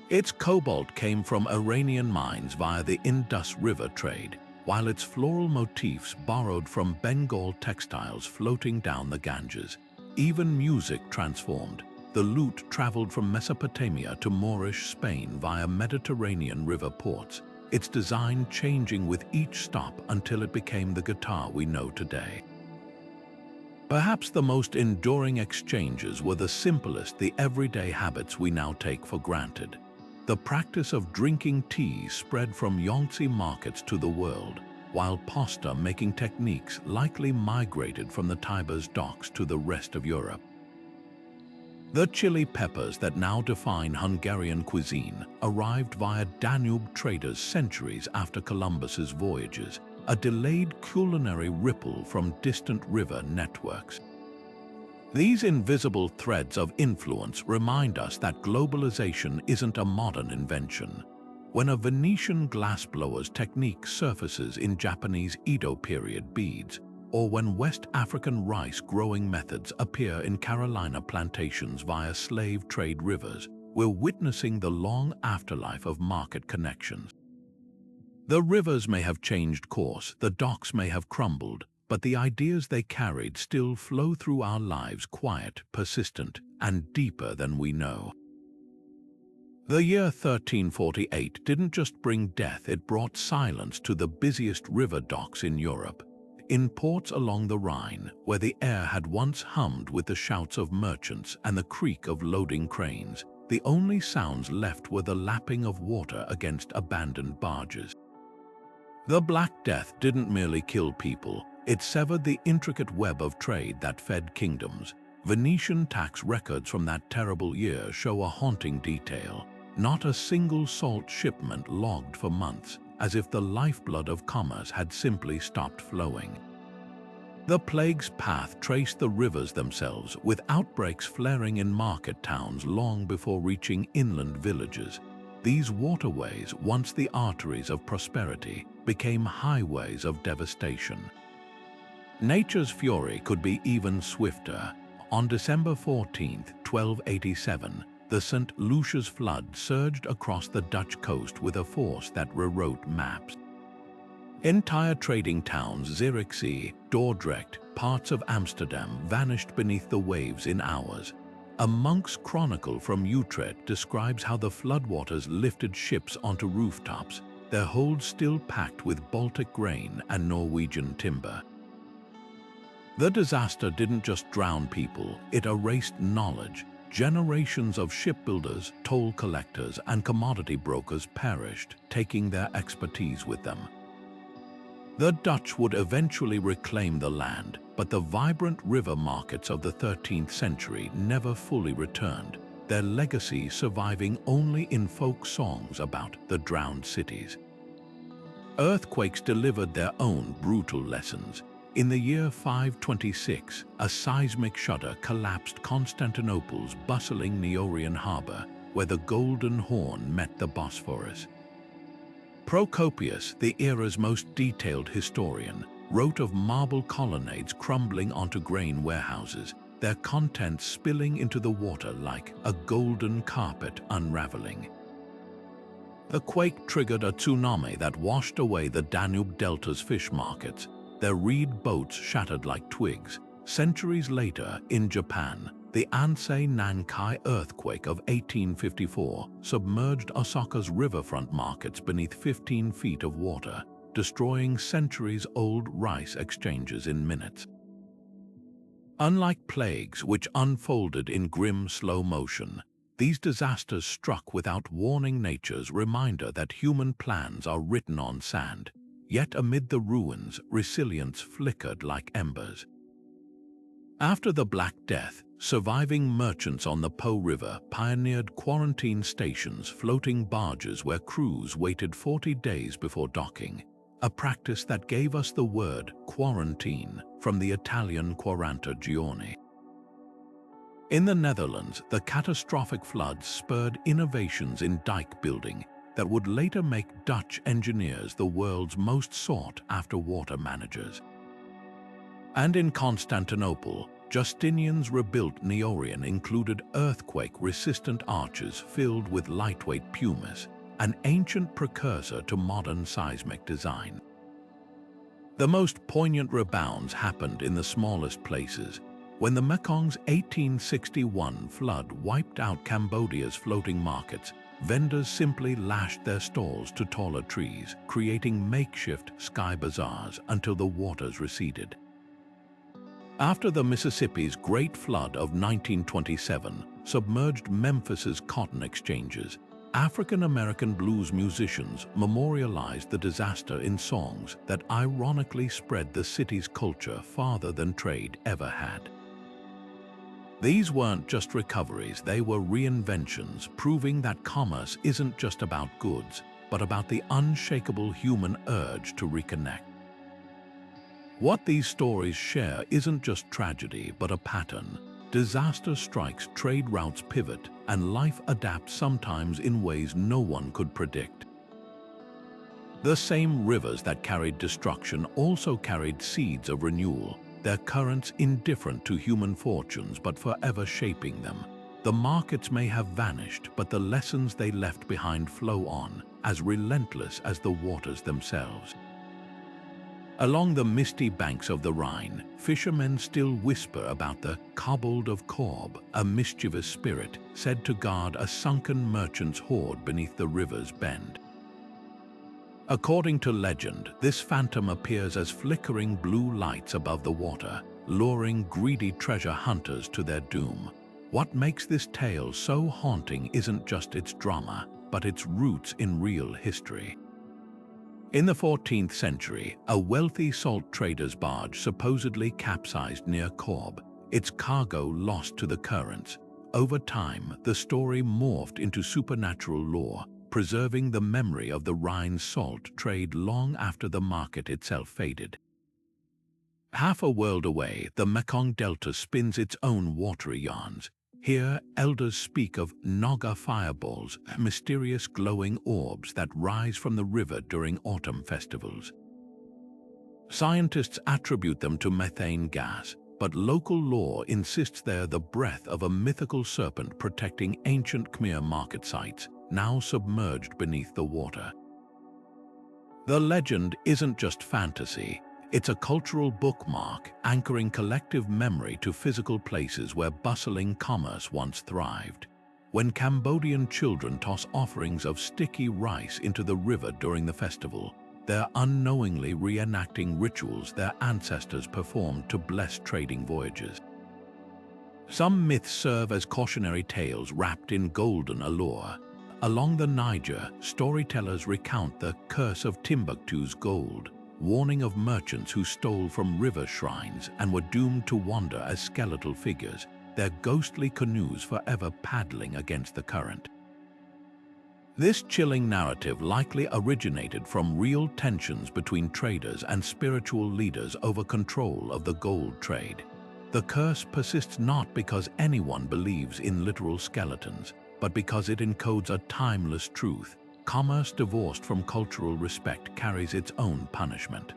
Its cobalt came from Iranian mines via the Indus River trade, while its floral motifs borrowed from Bengal textiles floating down the Ganges. Even music transformed. The lute traveled from Mesopotamia to Moorish Spain via Mediterranean river ports, its design changing with each stop until it became the guitar we know today. Perhaps the most enduring exchanges were the simplest, the everyday habits we now take for granted. The practice of drinking tea spread from Yangtze markets to the world, while pasta-making techniques likely migrated from the Tiber's docks to the rest of Europe. The chili peppers that now define Hungarian cuisine arrived via Danube traders centuries after Columbus's voyages, a delayed culinary ripple from distant river networks. These invisible threads of influence remind us that globalization isn't a modern invention. When a Venetian glassblower's technique surfaces in Japanese Edo period beads, or when West African rice growing methods appear in Carolina plantations via slave trade rivers, we're witnessing the long afterlife of market connections. The rivers may have changed course, the docks may have crumbled, but the ideas they carried still flow through our lives, quiet, persistent, and deeper than we know. The year 1348 didn't just bring death, it brought silence to the busiest river docks in Europe. In ports along the Rhine, where the air had once hummed with the shouts of merchants and the creak of loading cranes, the only sounds left were the lapping of water against abandoned barges. The Black Death didn't merely kill people, it severed the intricate web of trade that fed kingdoms. Venetian tax records from that terrible year show a haunting detail. Not a single salt shipment logged for months, as if the lifeblood of commerce had simply stopped flowing. The plague's path traced the rivers themselves, with outbreaks flaring in market towns long before reaching inland villages. These waterways, once the arteries of prosperity, became highways of devastation. Nature's fury could be even swifter. On December 14, 1287, the St. Lucia's flood surged across the Dutch coast with a force that rewrote maps. Entire trading towns, Zierikzee, Dordrecht, parts of Amsterdam, vanished beneath the waves in hours. A monk's chronicle from Utrecht describes how the floodwaters lifted ships onto rooftops, their holds still packed with Baltic grain and Norwegian timber. The disaster didn't just drown people, it erased knowledge. Generations of shipbuilders, toll collectors, and commodity brokers perished, taking their expertise with them. The Dutch would eventually reclaim the land, but the vibrant river markets of the 13th century never fully returned, their legacy surviving only in folk songs about the drowned cities. Earthquakes delivered their own brutal lessons. In the year 526, a seismic shudder collapsed Constantinople's bustling Neorian harbor, where the Golden Horn met the Bosphorus. Procopius, the era's most detailed historian, wrote of marble colonnades crumbling onto grain warehouses, their contents spilling into the water like a golden carpet unraveling. The quake triggered a tsunami that washed away the Danube Delta's fish markets, their reed boats shattered like twigs. Centuries later, in Japan, the Ansei Nankai earthquake of 1854 submerged Osaka's riverfront markets beneath 15 feet of water, destroying centuries-old rice exchanges in minutes. Unlike plagues which unfolded in grim slow motion, these disasters struck without warning, nature's reminder that human plans are written on sand. Yet amid the ruins, resilience flickered like embers. After the Black Death, surviving merchants on the Po River pioneered quarantine stations, floating barges where crews waited 40 days before docking, a practice that gave us the word quarantine from the Italian quaranta giorni. In the Netherlands, the catastrophic floods spurred innovations in dike building that would later make Dutch engineers the world's most sought-after water managers. And in Constantinople, Justinian's rebuilt Neorian included earthquake-resistant arches filled with lightweight pumice, an ancient precursor to modern seismic design. The most poignant rebounds happened in the smallest places. When the Mekong's 1861 flood wiped out Cambodia's floating markets, vendors simply lashed their stalls to taller trees, creating makeshift sky bazaars until the waters receded. After the Mississippi's Great Flood of 1927 submerged Memphis's cotton exchanges, African-American blues musicians memorialized the disaster in songs that ironically spread the city's culture farther than trade ever had. These weren't just recoveries, they were reinventions, proving that commerce isn't just about goods, but about the unshakable human urge to reconnect. What these stories share isn't just tragedy, but a pattern. Disaster strikes, trade routes pivot, and life adapts, sometimes in ways no one could predict. The same rivers that carried destruction also carried seeds of renewal, their currents indifferent to human fortunes but forever shaping them. The markets may have vanished, but the lessons they left behind flow on, as relentless as the waters themselves. Along the misty banks of the Rhine, fishermen still whisper about the kobold of Korb, a mischievous spirit said to guard a sunken merchant's hoard beneath the river's bend. According to legend, this phantom appears as flickering blue lights above the water, luring greedy treasure hunters to their doom. What makes this tale so haunting isn't just its drama, but its roots in real history. In the 14th century, a wealthy salt trader's barge supposedly capsized near Korb, its cargo lost to the currents. Over time, the story morphed into supernatural lore, preserving the memory of the Rhine's salt trade long after the market itself faded. Half a world away, the Mekong Delta spins its own watery yarns. Here, elders speak of Naga fireballs, mysterious glowing orbs that rise from the river during autumn festivals. Scientists attribute them to methane gas, but local lore insists they're the breath of a mythical serpent protecting ancient Khmer market sites, now submerged beneath the water. The legend isn't just fantasy. It's a cultural bookmark, anchoring collective memory to physical places where bustling commerce once thrived. When Cambodian children toss offerings of sticky rice into the river during the festival, they're unknowingly reenacting rituals their ancestors performed to bless trading voyages. Some myths serve as cautionary tales wrapped in golden allure. Along the Niger, storytellers recount the curse of Timbuktu's gold, warning of merchants who stole from river shrines and were doomed to wander as skeletal figures, their ghostly canoes forever paddling against the current. This chilling narrative likely originated from real tensions between traders and spiritual leaders over control of the gold trade. The curse persists not because anyone believes in literal skeletons, but because it encodes a timeless truth. Commerce divorced from cultural respect carries its own punishment.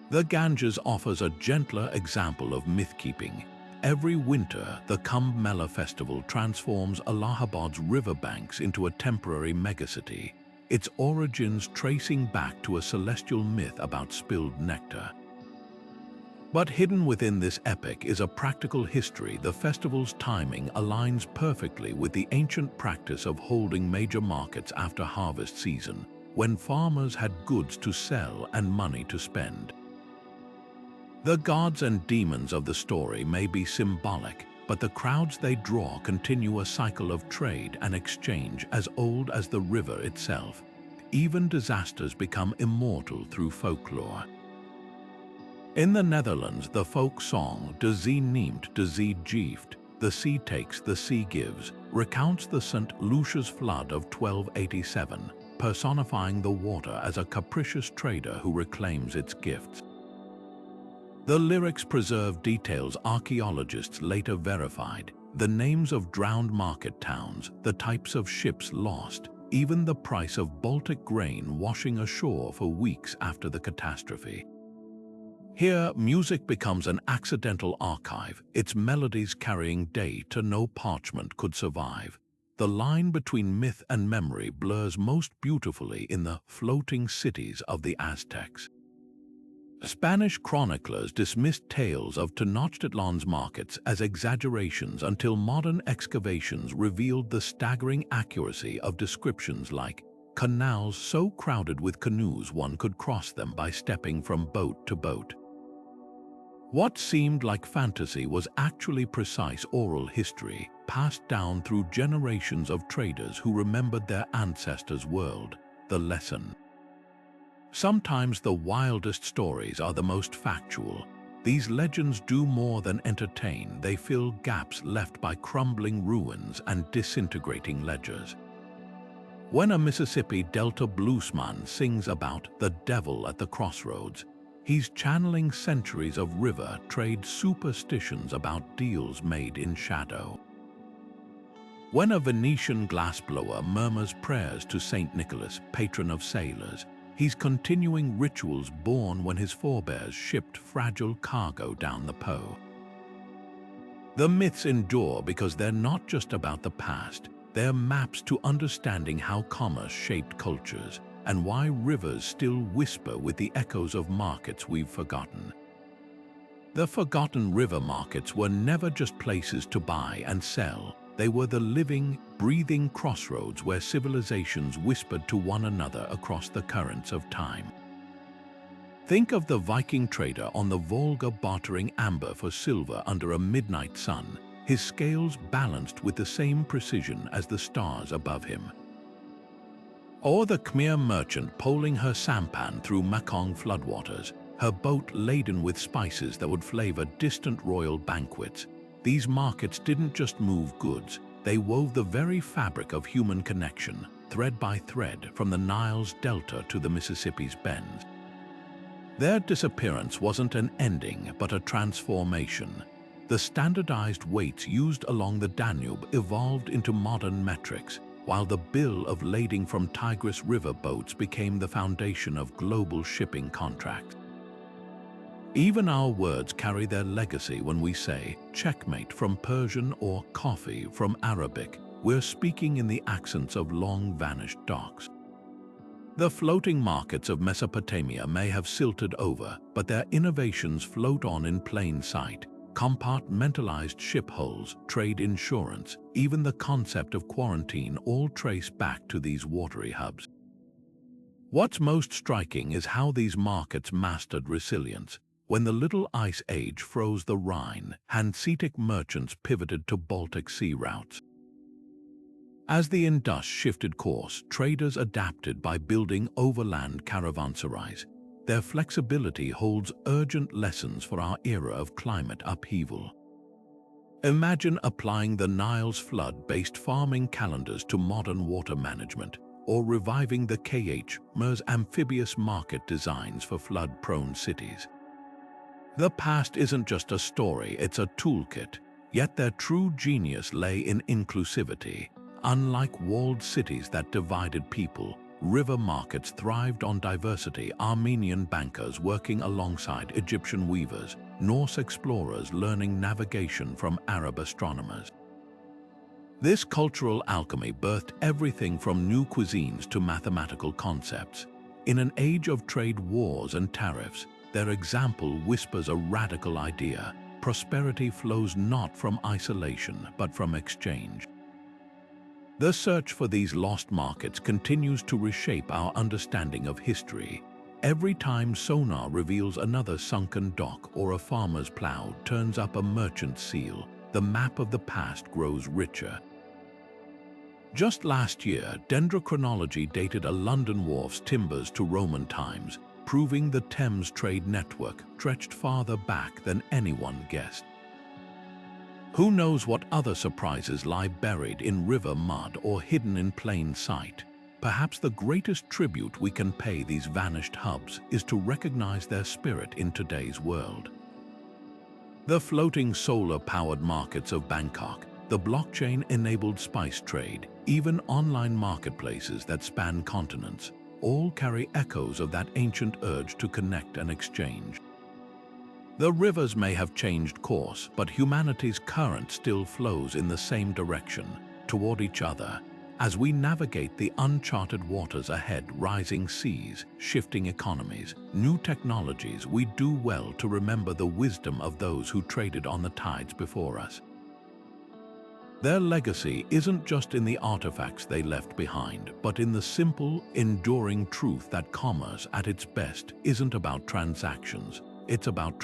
The Ganges offers a gentler example of myth-keeping. Every winter, the Kumbh Mela festival transforms Allahabad's riverbanks into a temporary megacity, its origins tracing back to a celestial myth about spilled nectar. But hidden within this epic is a practical history. The festival's timing aligns perfectly with the ancient practice of holding major markets after harvest season, when farmers had goods to sell and money to spend. The gods and demons of the story may be symbolic, but the crowds they draw continue a cycle of trade and exchange as old as the river itself. Even disasters become immortal through folklore. In the Netherlands, the folk song De Zee Neemt, De Zee Geeft, The Sea Takes, The Sea Gives, recounts the St. Lucia's flood of 1287, personifying the water as a capricious trader who reclaims its gifts. The lyrics preserve details archaeologists later verified: the names of drowned market towns, the types of ships lost, even the price of Baltic grain washing ashore for weeks after the catastrophe. Here, music becomes an accidental archive, its melodies carrying data no parchment could survive. The line between myth and memory blurs most beautifully in the floating cities of the Aztecs. Spanish chroniclers dismissed tales of Tenochtitlan's markets as exaggerations until modern excavations revealed the staggering accuracy of descriptions like canals so crowded with canoes one could cross them by stepping from boat to boat. What seemed like fantasy was actually precise oral history, passed down through generations of traders who remembered their ancestors' world. The lesson. Sometimes the wildest stories are the most factual. These legends do more than entertain, they fill gaps left by crumbling ruins and disintegrating ledgers. When a Mississippi Delta bluesman sings about the devil at the crossroads, he's channeling centuries of river trade superstitions about deals made in shadow. When a Venetian glassblower murmurs prayers to Saint Nicholas, patron of sailors, he's continuing rituals born when his forebears shipped fragile cargo down the Po. The myths endure because they're not just about the past, they're maps to understanding how commerce shaped cultures and why rivers still whisper with the echoes of markets we've forgotten. The forgotten river markets were never just places to buy and sell. They were the living, breathing crossroads where civilizations whispered to one another across the currents of time. Think of the Viking trader on the Volga bartering amber for silver under a midnight sun, his scales balanced with the same precision as the stars above him. Or the Khmer merchant poling her sampan through Mekong floodwaters, her boat laden with spices that would flavor distant royal banquets. These markets didn't just move goods, they wove the very fabric of human connection, thread by thread, from the Nile's delta to the Mississippi's bends. Their disappearance wasn't an ending, but a transformation. The standardized weights used along the Danube evolved into modern metrics, while the bill of lading from Tigris River boats became the foundation of global shipping contracts. Even our words carry their legacy when we say checkmate from Persian or coffee from Arabic. We're speaking in the accents of long-vanished docks. The floating markets of Mesopotamia may have silted over, but their innovations float on in plain sight. Compartmentalized ship hulls, trade insurance, even the concept of quarantine all trace back to these watery hubs. What's most striking is how these markets mastered resilience. When the Little Ice Age froze the Rhine, Hanseatic merchants pivoted to Baltic sea routes. As the Indus shifted course, traders adapted by building overland caravanserais. their flexibility holds urgent lessons for our era of climate upheaval. Imagine applying the Nile's flood-based farming calendars to modern water management, or reviving the Khmer's amphibious market designs for flood-prone cities. The past isn't just a story, it's a toolkit, yet their true genius lay in inclusivity. Unlike walled cities that divided people, river markets thrived on diversity. Armenian bankers working alongside Egyptian weavers, Norse explorers learning navigation from Arab astronomers. This cultural alchemy birthed everything from new cuisines to mathematical concepts. In an age of trade wars and tariffs, their example whispers a radical idea: prosperity flows not from isolation, but from exchange. The search for these lost markets continues to reshape our understanding of history. Every time sonar reveals another sunken dock or a farmer's plow turns up a merchant's seal, the map of the past grows richer. Just last year, dendrochronology dated a London wharf's timbers to Roman times, proving the Thames trade network stretched farther back than anyone guessed. Who knows what other surprises lie buried in river mud or hidden in plain sight? Perhaps the greatest tribute we can pay these vanished hubs is to recognize their spirit in today's world. The floating solar-powered markets of Bangkok, the blockchain-enabled spice trade, even online marketplaces that span continents, all carry echoes of that ancient urge to connect and exchange. The rivers may have changed course, but humanity's current still flows in the same direction, toward each other. As we navigate the uncharted waters ahead, rising seas, shifting economies, new technologies, we do well to remember the wisdom of those who traded on the tides before us. Their legacy isn't just in the artifacts they left behind, but in the simple, enduring truth that commerce at its best isn't about transactions, it's about